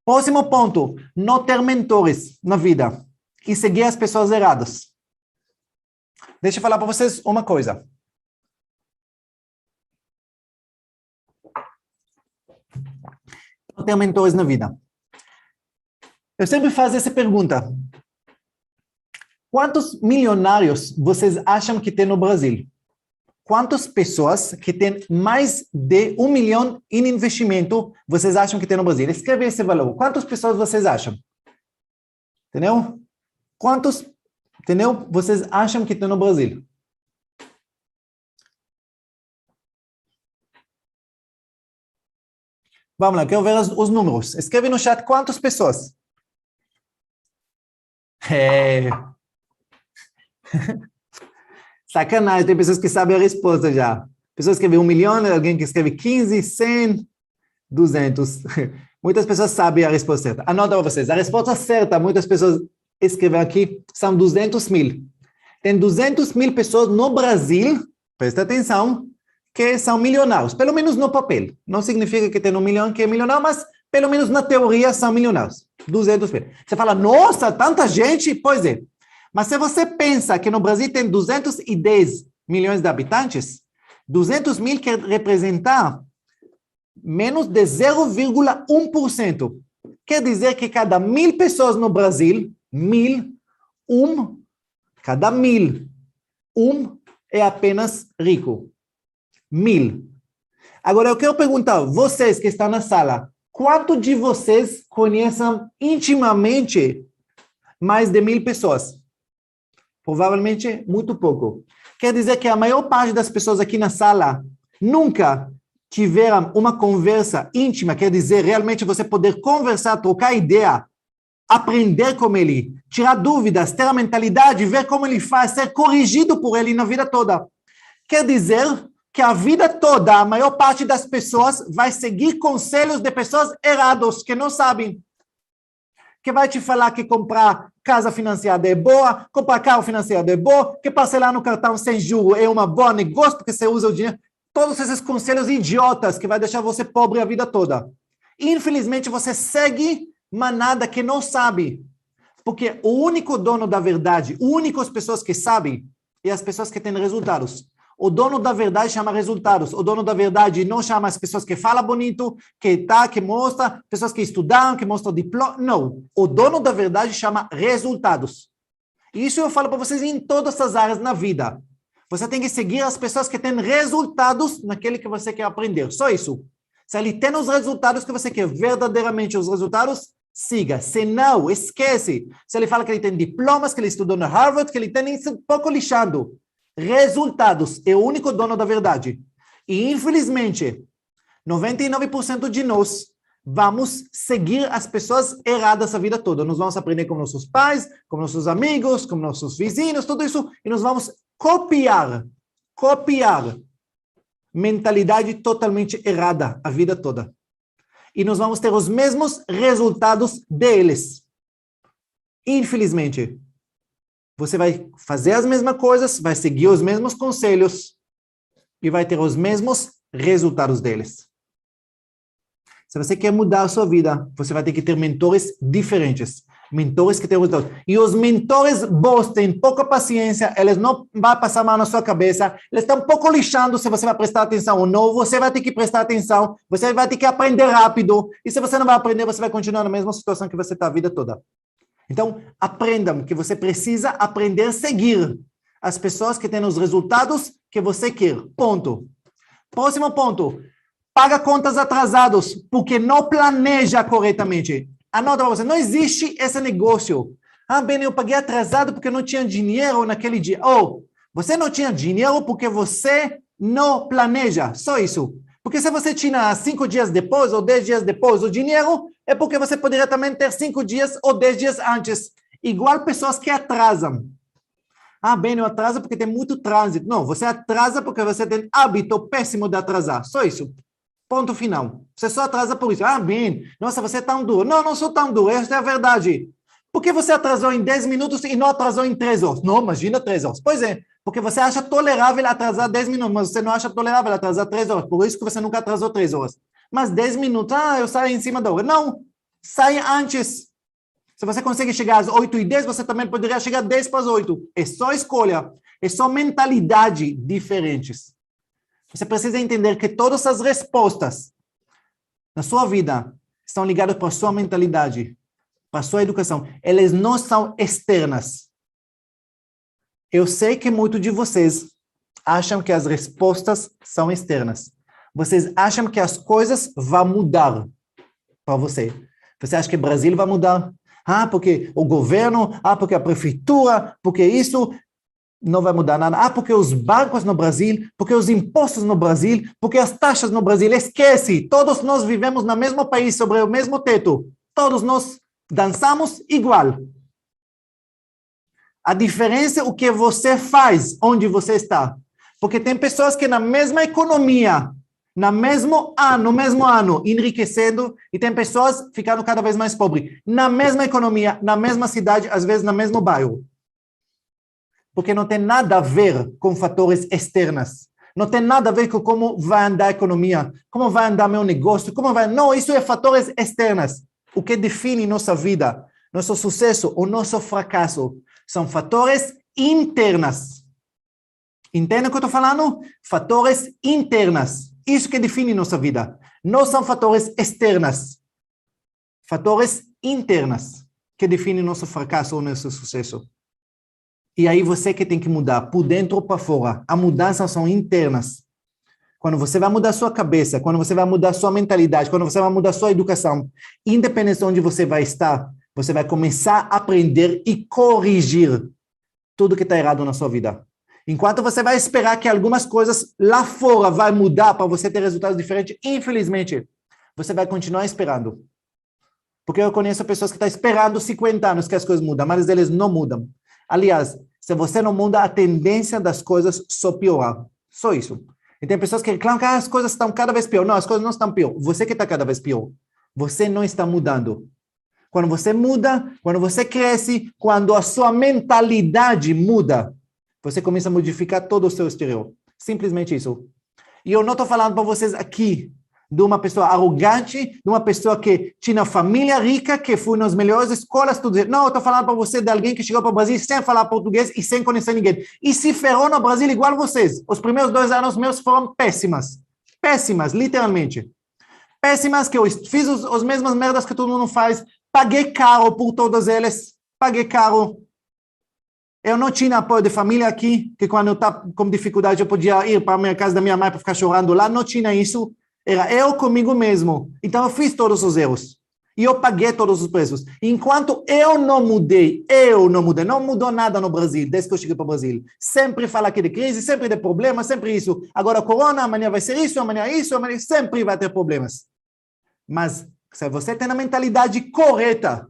Próximo ponto, não ter mentores na vida e seguir as pessoas erradas. Deixa eu falar para vocês uma coisa. Não ter mentores na vida. Eu sempre faço essa pergunta. Quantos milionários vocês acham que tem no Brasil? Quantas pessoas que têm mais de 1 milhão em investimento vocês acham que tem no Brasil? Escreve esse valor. Quantas pessoas vocês acham? Entendeu? Quantos, entendeu? Vocês acham que tem no Brasil? Vamos lá, quero ver os números. Escreve no chat quantas pessoas. Sacanagem, tem pessoas que sabem a resposta já. Pessoas que escrevem 1 milhão, alguém que escreve 15, 100, 200. Muitas pessoas sabem a resposta certa. Anota para vocês. A resposta certa, muitas pessoas escrevem aqui, são 200 mil. Tem 200 mil pessoas no Brasil, presta atenção, que são milionários. Pelo menos no papel. Não significa que tem 1 milhão que é milionário, mas pelo menos na teoria são milionários. 200 mil. Você fala, nossa, tanta gente? Pois é. Mas se você pensa que no Brasil tem 210 milhões de habitantes, 200 mil quer representar menos de 0,1%. Quer dizer que cada 1.000 pessoas no Brasil, cada 1.000 é apenas rico. 1.000. Agora eu quero perguntar, vocês que estão na sala, quanto de vocês conhecem intimamente mais de 1.000 pessoas? Provavelmente muito pouco. Quer dizer que a maior parte das pessoas aqui na sala nunca tiveram uma conversa íntima, quer dizer, realmente você poder conversar, trocar ideia, aprender com ele, tirar dúvidas, ter a mentalidade, ver como ele faz, ser corrigido por ele na vida toda. Quer dizer que a vida toda, a maior parte das pessoas vai seguir conselhos de pessoas erradas, que não sabem. Que vai te falar que comprar casa financiada é boa, comprar carro financiado é bom, que parcelar no cartão sem juros é uma boa negócio, porque você usa o dinheiro. Todos esses conselhos idiotas que vai deixar você pobre a vida toda. Infelizmente, você segue manada que não sabe. Porque o único dono da verdade, as únicas pessoas que sabem, é as pessoas que têm resultados. O dono da verdade chama resultados. O dono da verdade não chama as pessoas que falam bonito, que mostra, pessoas que estudaram, que mostram diploma. Não. O dono da verdade chama resultados. E isso eu falo para vocês em todas as áreas na vida. Você tem que seguir as pessoas que têm resultados naquele que você quer aprender. Só isso. Se ele tem os resultados que você quer, verdadeiramente os resultados, siga. Se não, esquece. Se ele fala que ele tem diplomas, que ele estudou na Harvard, que ele tem isso, um pouco lixando. Resultados é o único dono da verdade. E, infelizmente, 99% de nós vamos seguir as pessoas erradas a vida toda. Nós vamos aprender com nossos pais, com nossos amigos, com nossos vizinhos, tudo isso, e nós vamos copiar copiar mentalidade totalmente errada a vida toda. E nós vamos ter os mesmos resultados deles. Infelizmente, você vai fazer as mesmas coisas, vai seguir os mesmos conselhos e vai ter os mesmos resultados deles. Se você quer mudar a sua vida, você vai ter que ter mentores diferentes. Mentores que têm resultados. E os mentores bons têm pouca paciência, eles não vão passar a mão na sua cabeça, eles estão um pouco lixando se você vai prestar atenção ou não, você vai ter que prestar atenção, você vai ter que aprender rápido, e se você não vai aprender, você vai continuar na mesma situação que você está a vida toda. Então, aprendam que você precisa aprender a seguir as pessoas que têm os resultados que você quer. Ponto. Próximo ponto. Paga contas atrasadas, porque não planeja corretamente. Anota para você, não existe esse negócio. Ah, bem, eu paguei atrasado porque não tinha dinheiro naquele dia. Ou, você não tinha dinheiro porque você não planeja. Só isso. Porque se você tinha 5 dias depois ou 10 dias depois o dinheiro, é porque você poderia também ter 5 dias ou 10 dias antes. Igual pessoas que atrasam. Ah, bem, eu atraso porque tem muito trânsito. Não, você atrasa porque você tem hábito péssimo de atrasar. Só isso. Ponto final. Você só atrasa por isso. Ah, bem, nossa, você é tão duro. Não, não sou tão duro, essa é a verdade. Por que você atrasou em 10 minutos e não atrasou em 3 horas? Não, imagina 3 horas. Pois é, porque você acha tolerável atrasar 10 minutos, mas você não acha tolerável atrasar 3 horas. Por isso que você nunca atrasou 3 horas. Mas 10 minutos, eu saio em cima da hora. Não, sai antes. Se você consegue chegar às 8h10, você também poderia chegar 10 para as 8. É só escolha. É só mentalidade diferentes. Você precisa entender que todas as respostas na sua vida estão ligadas para a sua mentalidade, para a sua educação. Elas não são externas. Eu sei que muitos de vocês acham que as respostas são externas. Vocês acham que as coisas vão mudar para você. Você acha que o Brasil vai mudar? Ah, porque o governo, porque a prefeitura, porque isso... não vai mudar nada. Ah, porque os bancos no Brasil, porque os impostos no Brasil, porque as taxas no Brasil. Esquece, todos nós vivemos no mesmo país, sobre o mesmo teto. Todos nós dançamos igual. A diferença é o que você faz, onde você está. Porque tem pessoas que na mesma economia, no mesmo ano, enriquecendo, e tem pessoas ficando cada vez mais pobres. Na mesma economia, na mesma cidade, às vezes no mesmo bairro. Porque não tem nada a ver com fatores externos. Não tem nada a ver com como vai andar a economia, como vai andar meu negócio, como vai... Não, isso é fatores externos. O que define nossa vida, nosso sucesso ou nosso fracasso, são fatores internos. Entende o que eu estou falando? Fatores internos. Isso que define nossa vida. Não são fatores externos. Fatores internos que definem nosso fracasso ou nosso sucesso. E aí você que tem que mudar, por dentro ou para fora. As mudanças são internas. Quando você vai mudar sua cabeça, quando você vai mudar sua mentalidade, quando você vai mudar sua educação, independente de onde você vai estar, você vai começar a aprender e corrigir tudo que está errado na sua vida. Enquanto você vai esperar que algumas coisas lá fora vai mudar para você ter resultados diferentes, infelizmente, você vai continuar esperando. Porque eu conheço pessoas que estão esperando 50 anos que as coisas mudam, mas eles não mudam. Aliás, se você não muda, a tendência das coisas só piorar. Só isso. E tem pessoas que reclamam que as coisas estão cada vez pior. Não, as coisas não estão pior. Você que está cada vez pior. Você não está mudando. Quando você muda, quando você cresce, quando a sua mentalidade muda, você começa a modificar todo o seu exterior. Simplesmente isso. E eu não estou falando para vocês aqui de uma pessoa arrogante, de uma pessoa que tinha família rica, que foi nas melhores escolas, tudo. Não, eu estou falando para você de alguém que chegou para o Brasil sem falar português e sem conhecer ninguém. E se ferrou no Brasil igual vocês. Os primeiros 2 anos meus foram péssimas. Péssimas, literalmente. Péssimas, que eu fiz as mesmas merdas que todo mundo faz. Paguei caro por todas elas. Paguei caro. Eu não tinha apoio de família aqui, que quando eu estava com dificuldade eu podia ir para a minha casa da minha mãe para ficar chorando lá. Não tinha isso. Era eu comigo mesmo. Então eu fiz todos os erros. E eu paguei todos os preços. Enquanto eu não mudei, não mudou nada no Brasil, desde que eu cheguei para o Brasil. Sempre fala aqui de crise, sempre de problemas, sempre isso. Agora corona, amanhã vai ser isso, amanhã sempre vai ter problemas. Mas se você tem a mentalidade correta,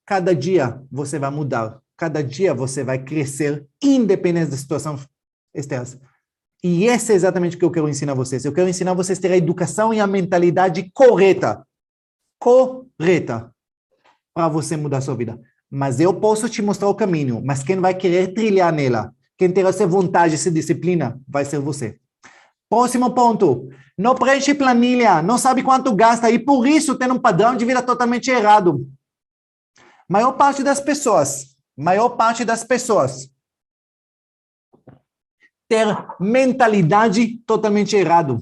cada dia você vai mudar. cada dia você vai crescer, independente da situação externa. E esse é exatamente o que eu quero ensinar vocês. Eu quero ensinar vocês a ter a educação e a mentalidade correta. Correta. Para você mudar a sua vida. Mas eu posso te mostrar o caminho. Mas quem vai querer trilhar nela, quem terá essa vontade, essa disciplina, vai ser você. Próximo ponto. Não preenche planilha. Não sabe quanto gasta. E por isso tem um padrão de vida totalmente errado. Maior parte das pessoas ter mentalidade totalmente errado.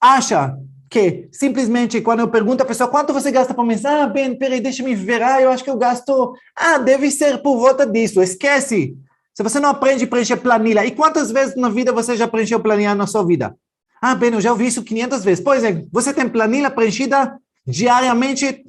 Acha que simplesmente quando eu pergunto à pessoa quanto você gasta por mês, bem, peraí, deixa-me ver, eu acho que eu gasto, deve ser por volta disso, esquece. Se você não aprende a preencher planilha, e quantas vezes na vida você já preencheu planilha na sua vida? Bem, eu já ouvi isso 500 vezes. Pois é, você tem planilha preenchida diariamente?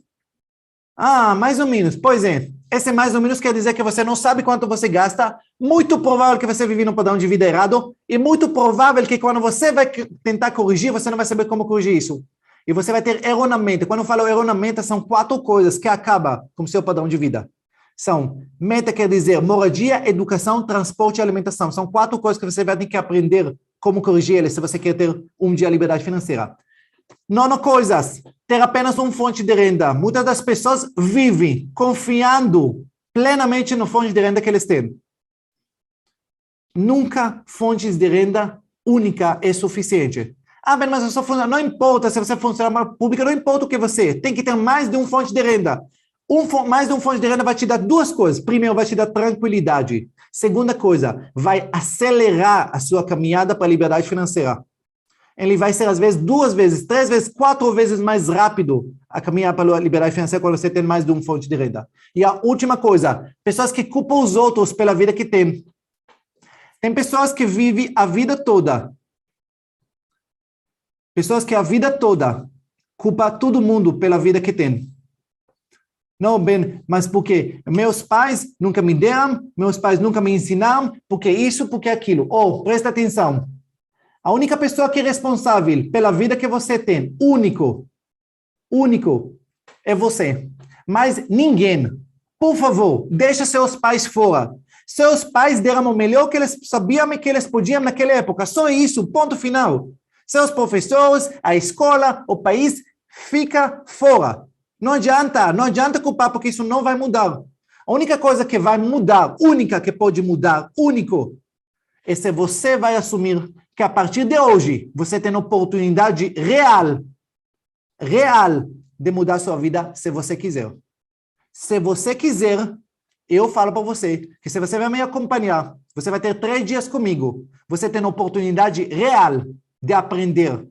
Mais ou menos. Pois é, esse mais ou menos quer dizer que você não sabe quanto você gasta, muito provável que você vive num padrão de vida errado, e muito provável que quando você vai tentar corrigir, você não vai saber como corrigir isso. E você vai ter erro na mente. Quando eu falo erro na mente, são 4 coisas que acabam com o seu padrão de vida. Meta quer dizer moradia, educação, transporte e alimentação. São 4 coisas que você vai ter que aprender como corrigir eles se você quer ter um dia de liberdade financeira. 9 coisas, ter apenas uma fonte de renda. Muitas das pessoas vivem confiando plenamente na fonte de renda que eles têm. Nunca fontes de renda única é suficiente. Mas eu sou funcionário. Não importa se você é funcionário público, não importa o que você é. Tem que ter mais de uma fonte de renda. Mais de uma fonte de renda vai te dar 2 coisas. Primeiro, vai te dar tranquilidade. Segunda coisa, vai acelerar a sua caminhada para a liberdade financeira. Ele vai ser, às vezes, 2 vezes, 3 vezes, 4 vezes mais rápido a caminhar para a liberdade financeira quando você tem mais de uma fonte de renda. E a última coisa, pessoas que culpam os outros pela vida que têm. Tem pessoas que vivem a vida toda. Pessoas que a vida toda culpam todo mundo pela vida que tem. Não, bem, mas por quê? Meus pais nunca me deram, meus pais nunca me ensinaram, porque isso, porque aquilo. Presta atenção. A única pessoa que é responsável pela vida que você tem, único, é você. Mas ninguém. Por favor, deixa seus pais fora. Seus pais deram o melhor que eles sabiam e que eles podiam naquela época. Só isso, ponto final. Seus professores, a escola, o país, fica fora. Não adianta culpar, porque isso não vai mudar. A única coisa que vai mudar, única que pode mudar, é se você vai assumir que a partir de hoje você tem a oportunidade real de mudar a sua vida se você quiser. Se você quiser, eu falo para você que se você vai me acompanhar, você vai ter 3 dias comigo, você tem a oportunidade real de aprender.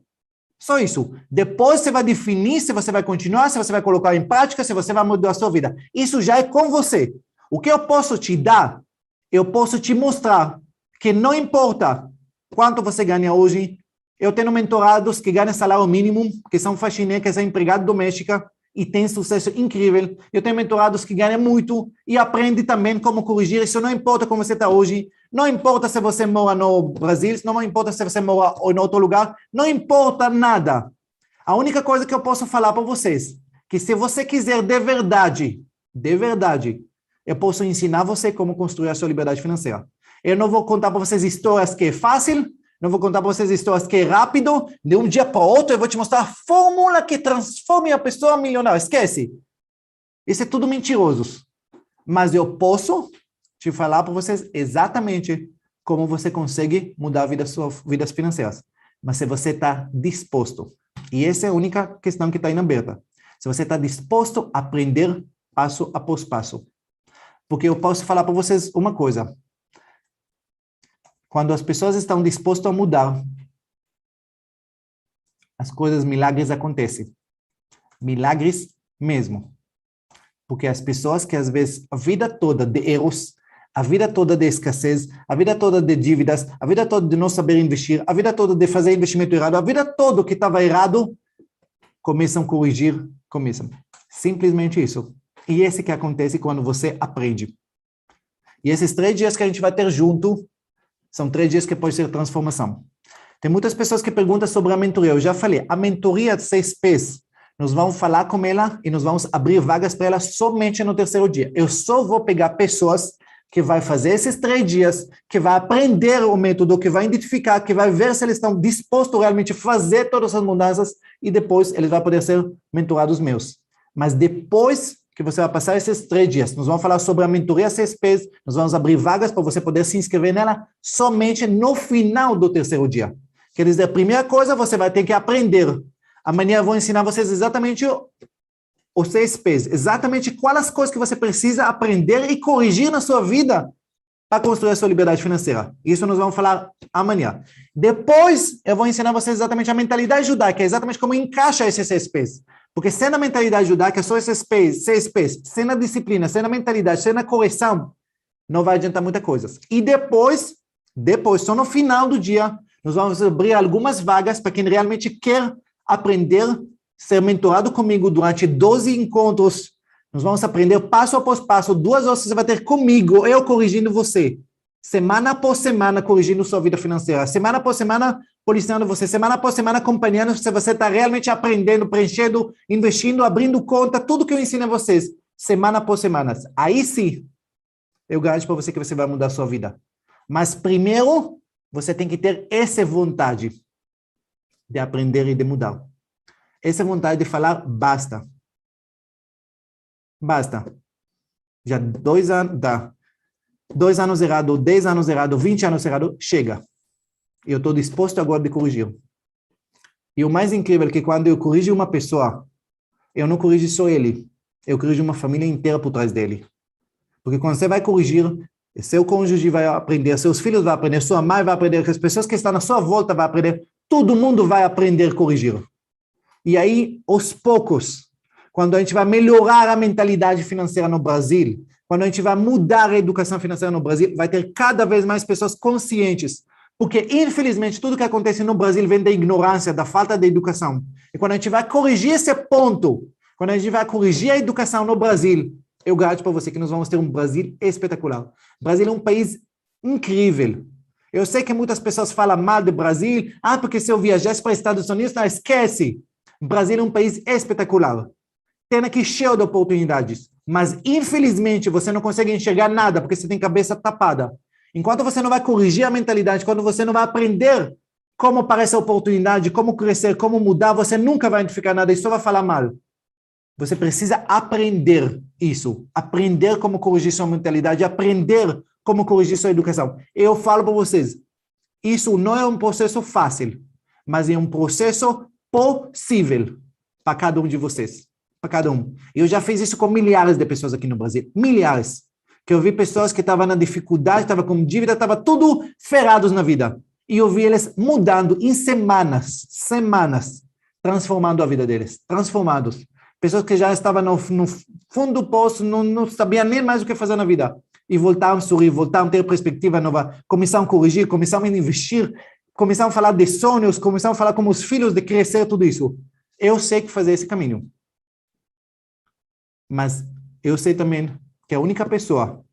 Só isso. Depois você vai definir se você vai continuar, se você vai colocar em prática, se você vai mudar a sua vida. Isso já é com você. O que eu posso te dar, eu posso te mostrar que não importa quanto você ganha hoje. Eu tenho mentorados que ganham salário mínimo, que são faxineiros, que são empregados domésticos e têm sucesso incrível. Eu tenho mentorados que ganham muito e aprendem também como corrigir. Isso não importa como você está hoje. Não importa se você mora no Brasil, não importa se você mora em outro lugar. Não importa nada. A única coisa que eu posso falar para vocês, que se você quiser de verdade, eu posso ensinar você como construir a sua liberdade financeira. Eu não vou contar para vocês histórias que é fácil, não vou contar para vocês histórias que é rápido, de um dia para outro eu vou te mostrar a fórmula que transforma a pessoa milionária. Esquece. Isso é tudo mentiroso. Mas eu posso te falar para vocês exatamente como você consegue mudar a vida, suas vidas financeiras. Mas se você está disposto, e essa é a única questão que está aí aberta, se você está disposto a aprender passo após passo. Porque eu posso falar para vocês uma coisa. Quando as pessoas estão dispostas a mudar, as coisas, milagres acontecem. Milagres mesmo. Porque as pessoas que às vezes a vida toda de erros, a vida toda de escassez, a vida toda de dívidas, a vida toda de não saber investir, a vida toda de fazer investimento errado, a vida toda que estava errado, começam a corrigir, começam. Simplesmente isso. E esse que acontece quando você aprende. E esses 3 dias que a gente vai ter junto, são 3 dias que pode ser transformação. Tem muitas pessoas que perguntam sobre a mentoria. Eu já falei, a mentoria de 6 P's nós vamos falar com ela e nós vamos abrir vagas para ela somente no terceiro dia. Eu só vou pegar pessoas que vai fazer esses 3 dias, que vai aprender o método, que vai identificar, que vai ver se eles estão dispostos realmente a fazer todas as mudanças e depois eles vão poder ser mentorados meus. Mas depois que você vai passar esses 3 dias, nós vamos falar sobre a mentoria CSPs, nós vamos abrir vagas para você poder se inscrever nela somente no final do terceiro dia. Quer dizer, a primeira coisa, você vai ter que aprender. Amanhã eu vou ensinar vocês exatamente os 6 P's, exatamente quais as coisas que você precisa aprender e corrigir na sua vida para construir a sua liberdade financeira. Isso nós vamos falar amanhã. Depois, eu vou ensinar vocês exatamente a mentalidade judaica, exatamente como encaixa esses 6 P's. Porque sem a mentalidade judaica, só esses 6 P's, sem a disciplina, sem a mentalidade, sem a correção, não vai adiantar muitas coisas. E depois, só no final do dia, nós vamos abrir algumas vagas para quem realmente quer aprender, ser mentorado comigo durante 12 encontros. Nós vamos aprender passo após passo, 2 horas você vai ter comigo, eu corrigindo você. Semana após semana, corrigindo sua vida financeira. Semana após semana, policiando você. Semana após semana, acompanhando se você está realmente aprendendo, preenchendo, investindo, abrindo conta, tudo que eu ensino a vocês. Semana após semana. Aí sim, eu garanto para você que você vai mudar a sua vida. Mas primeiro, você tem que ter essa vontade de aprender e de mudar. Essa vontade de falar, basta. Basta. Já 2 anos, 2 anos errado, 10 anos errado, 20 anos errado, chega. Eu estou disposto agora de corrigir. E o mais incrível é que quando eu corrijo uma pessoa, eu não corrijo só ele, eu corrijo uma família inteira por trás dele. Porque quando você vai corrigir, seu cônjuge vai aprender, seus filhos vão aprender, sua mãe vai aprender, as pessoas que estão na sua volta vão aprender, todo mundo vai aprender a corrigir. E aí, aos poucos, quando a gente vai melhorar a mentalidade financeira no Brasil, quando a gente vai mudar a educação financeira no Brasil, vai ter cada vez mais pessoas conscientes. Porque, infelizmente, tudo que acontece no Brasil vem da ignorância, da falta de educação. E quando a gente vai corrigir esse ponto, quando a gente vai corrigir a educação no Brasil, eu garanto para você que nós vamos ter um Brasil espetacular. O Brasil é um país incrível. Eu sei que muitas pessoas falam mal do Brasil. Porque se eu viajasse para os Estados Unidos, não, esquece. O Brasil é um país espetacular. Tem aqui cheio de oportunidades. Mas, infelizmente, você não consegue enxergar nada, porque você tem cabeça tapada. Enquanto você não vai corrigir a mentalidade, quando você não vai aprender como aparece a oportunidade, como crescer, como mudar, você nunca vai identificar nada e só vai falar mal. Você precisa aprender isso. Aprender como corrigir sua mentalidade, aprender como corrigir sua educação. Eu falo para vocês, isso não é um processo fácil, mas é um processo possível para cada um de vocês. Para cada um. Eu já fiz isso com milhares de pessoas aqui no Brasil. Milhares. Que eu vi pessoas que estavam na dificuldade, estavam com dívida, estavam tudo ferrados na vida. E eu vi eles mudando em semanas, transformando a vida deles. Transformados. Pessoas que já estavam no fundo do poço, não sabiam nem mais o que fazer na vida. E voltaram a sorrir, voltaram a ter perspectiva nova, começaram a corrigir, começaram a investir, começaram a falar de sonhos, começaram a falar como os filhos, de crescer, tudo isso. Eu sei que fazer esse caminho. Mas eu sei também que a única pessoa,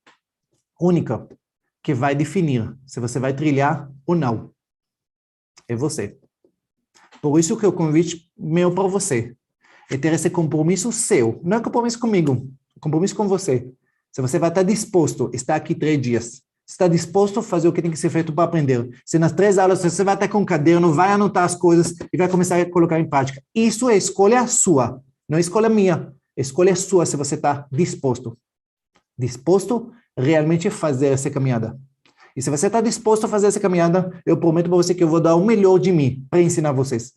que vai definir se você vai trilhar ou não, é você. Por isso que o convite meu para você é ter esse compromisso seu. Não é compromisso comigo, é compromisso com você. Se você vai estar disposto a estar aqui 3 dias, está disposto a fazer o que tem que ser feito para aprender. Se nas 3 aulas você vai estar com um caderno, vai anotar as coisas e vai começar a colocar em prática. Isso é escolha sua, não é escolha minha. Escolha sua se você está disposto. Disposto realmente a fazer essa caminhada. E se você está disposto a fazer essa caminhada, eu prometo para você que eu vou dar o melhor de mim para ensinar vocês.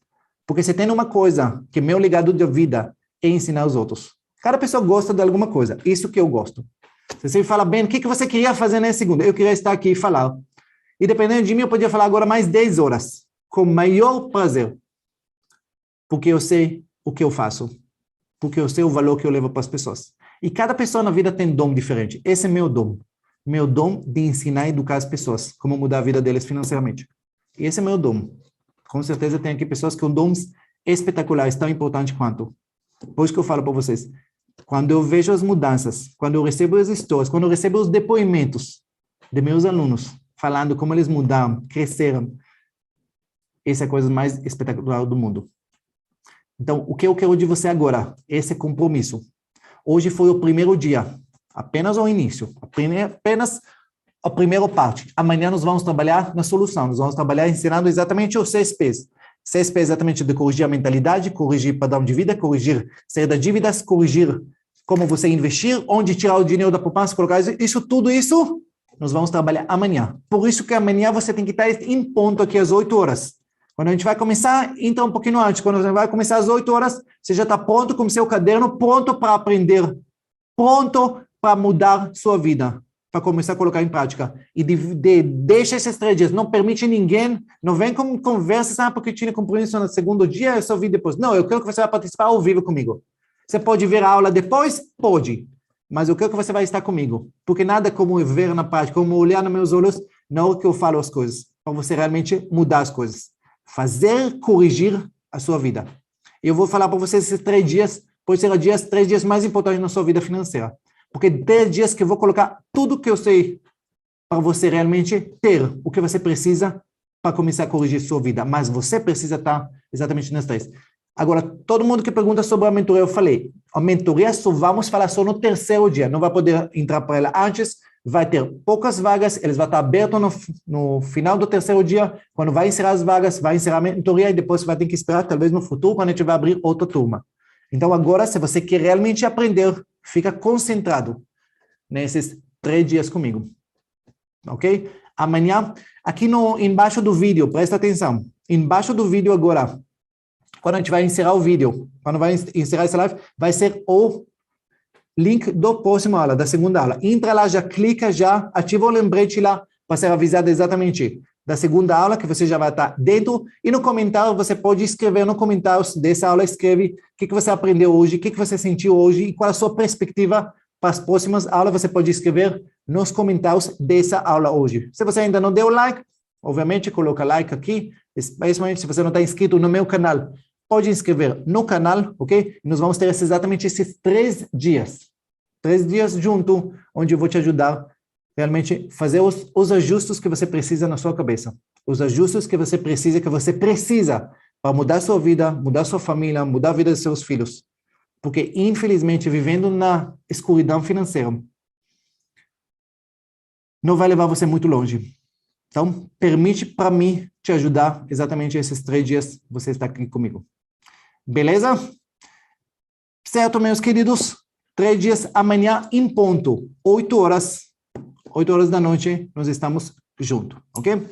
Porque se tem uma coisa que meu legado de vida é ensinar os outros. Cada pessoa gosta de alguma coisa. Isso que eu gosto. Se você me fala, bem, o que você queria fazer nessa segunda? Eu queria estar aqui e falar. E dependendo de mim, eu podia falar agora mais 10 horas. Com o maior prazer. Porque eu sei o que eu faço. Porque eu sei o valor que eu levo para as pessoas. E cada pessoa na vida tem dom diferente. Esse é meu dom. Meu dom de ensinar e educar as pessoas, como mudar a vida deles financeiramente. E esse é meu dom. Com certeza tem aqui pessoas com dons espetaculares, tão importantes quanto. Por isso que eu falo para vocês. Quando eu vejo as mudanças, quando eu recebo as histórias, quando eu recebo os depoimentos de meus alunos, falando como eles mudaram, cresceram, essa é a coisa mais espetacular do mundo. Então, o que eu quero de você agora? Esse compromisso. Hoje foi o primeiro dia, apenas o início, apenas a primeira parte. Amanhã nós vamos trabalhar na solução, nós vamos trabalhar ensinando exatamente os 6 P's. 6 P's exatamente de corrigir a mentalidade, corrigir padrão de vida, corrigir sair das dívidas, corrigir como você investir, onde tirar o dinheiro da poupança, colocar isso, tudo isso, nós vamos trabalhar amanhã. Por isso que amanhã você tem que estar em ponto aqui às 8 horas. Quando a gente vai começar, entra um pouquinho antes. Quando você vai começar às 8 horas, você já está pronto com o seu caderno, pronto para aprender, pronto para mudar sua vida, para começar a colocar em prática. E deixa esses 3 dias, não permite ninguém, não vem com conversa, porque tinha compromisso no segundo dia, eu só vi depois. Não, eu quero que você vai participar ao vivo comigo. Você pode ver a aula depois? Pode. Mas eu quero que você vai estar comigo. Porque nada como ver na prática, como olhar nos meus olhos, na hora que eu falo as coisas, para você realmente mudar as coisas. Fazer, corrigir a sua vida. Eu vou falar para vocês esses 3 dias, pode ser os 3 dias mais importantes na sua vida financeira. Porque 3 dias que eu vou colocar tudo que eu sei para você realmente ter o que você precisa para começar a corrigir sua vida. Mas você precisa estar exatamente nas 3. Agora, todo mundo que pergunta sobre a mentoria, eu falei, a mentoria só vamos falar só no 3º dia. Não vai poder entrar para ela antes, vai ter poucas vagas, eles vão estar abertos no final do 3º dia, quando vai encerrar as vagas, vai encerrar a mentoria e depois você vai ter que esperar, talvez no futuro, quando a gente vai abrir outra turma. Então, agora, se você quer realmente aprender, fica concentrado nesses 3 dias comigo. Ok? Amanhã, aqui embaixo do vídeo, presta atenção, embaixo do vídeo agora, quando a gente vai encerrar o vídeo, quando vai encerrar essa live, vai ser o link do próximo aula, da segunda aula. Entra lá, já clica, já ativa o lembrete lá, para ser avisado exatamente da segunda aula, que você já vai estar dentro. E no comentário, você pode escrever no comentário dessa aula, escreve o que você aprendeu hoje, o que você sentiu hoje e qual a sua perspectiva para as próximas aulas. Você pode escrever nos comentários dessa aula hoje. Se você ainda não deu like, obviamente, coloca like aqui, especialmente se você não está inscrito no meu canal, pode inscrever no canal, ok? E nós vamos ter exatamente esses 3 dias. 3 dias junto, onde eu vou te ajudar realmente fazer os ajustes que você precisa na sua cabeça. Os ajustes que você precisa para mudar sua vida, mudar sua família, mudar a vida dos seus filhos. Porque, infelizmente, vivendo na escuridão financeira, não vai levar você muito longe. Então, permite para mim te ajudar exatamente esses 3 dias você está aqui comigo. Beleza? Certo, meus queridos? 3 dias amanhã em ponto, 8 horas da noite, nós estamos juntos, ok?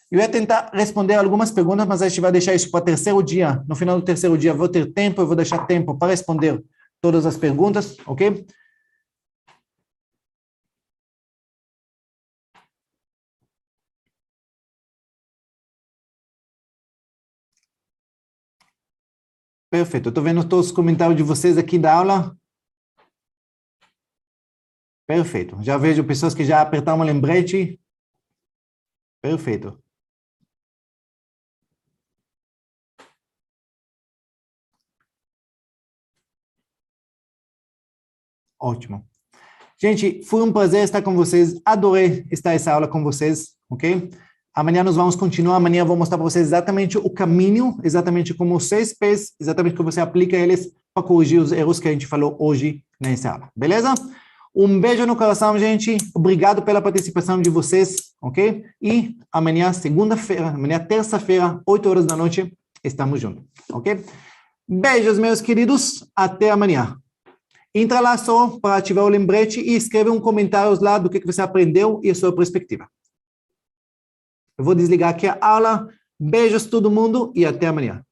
Eu ia tentar responder algumas perguntas, mas a gente vai deixar isso para o 3º dia. No final do 3º dia, vou ter tempo, eu vou deixar tempo para responder todas as perguntas, ok? Perfeito, estou vendo todos os comentários de vocês aqui da aula. Perfeito, já vejo pessoas que já apertaram o lembrete. Perfeito. Ótimo. Gente, foi um prazer estar com vocês. Adorei estar essa aula com vocês, ok? Amanhã nós vamos continuar. Amanhã eu vou mostrar para vocês exatamente o caminho, exatamente como os 6 P's, exatamente como você aplica eles para corrigir os erros que a gente falou hoje nessa aula. Beleza? Um beijo no coração, gente. Obrigado pela participação de vocês, ok? E amanhã, segunda-feira, amanhã, terça-feira, 8 horas da noite, estamos juntos, ok? Beijos, meus queridos. Até amanhã. Entra lá só para ativar o lembrete e escreve um comentário lá do que você aprendeu e a sua perspectiva. Eu vou desligar aqui a aula. Beijos todo mundo e até amanhã.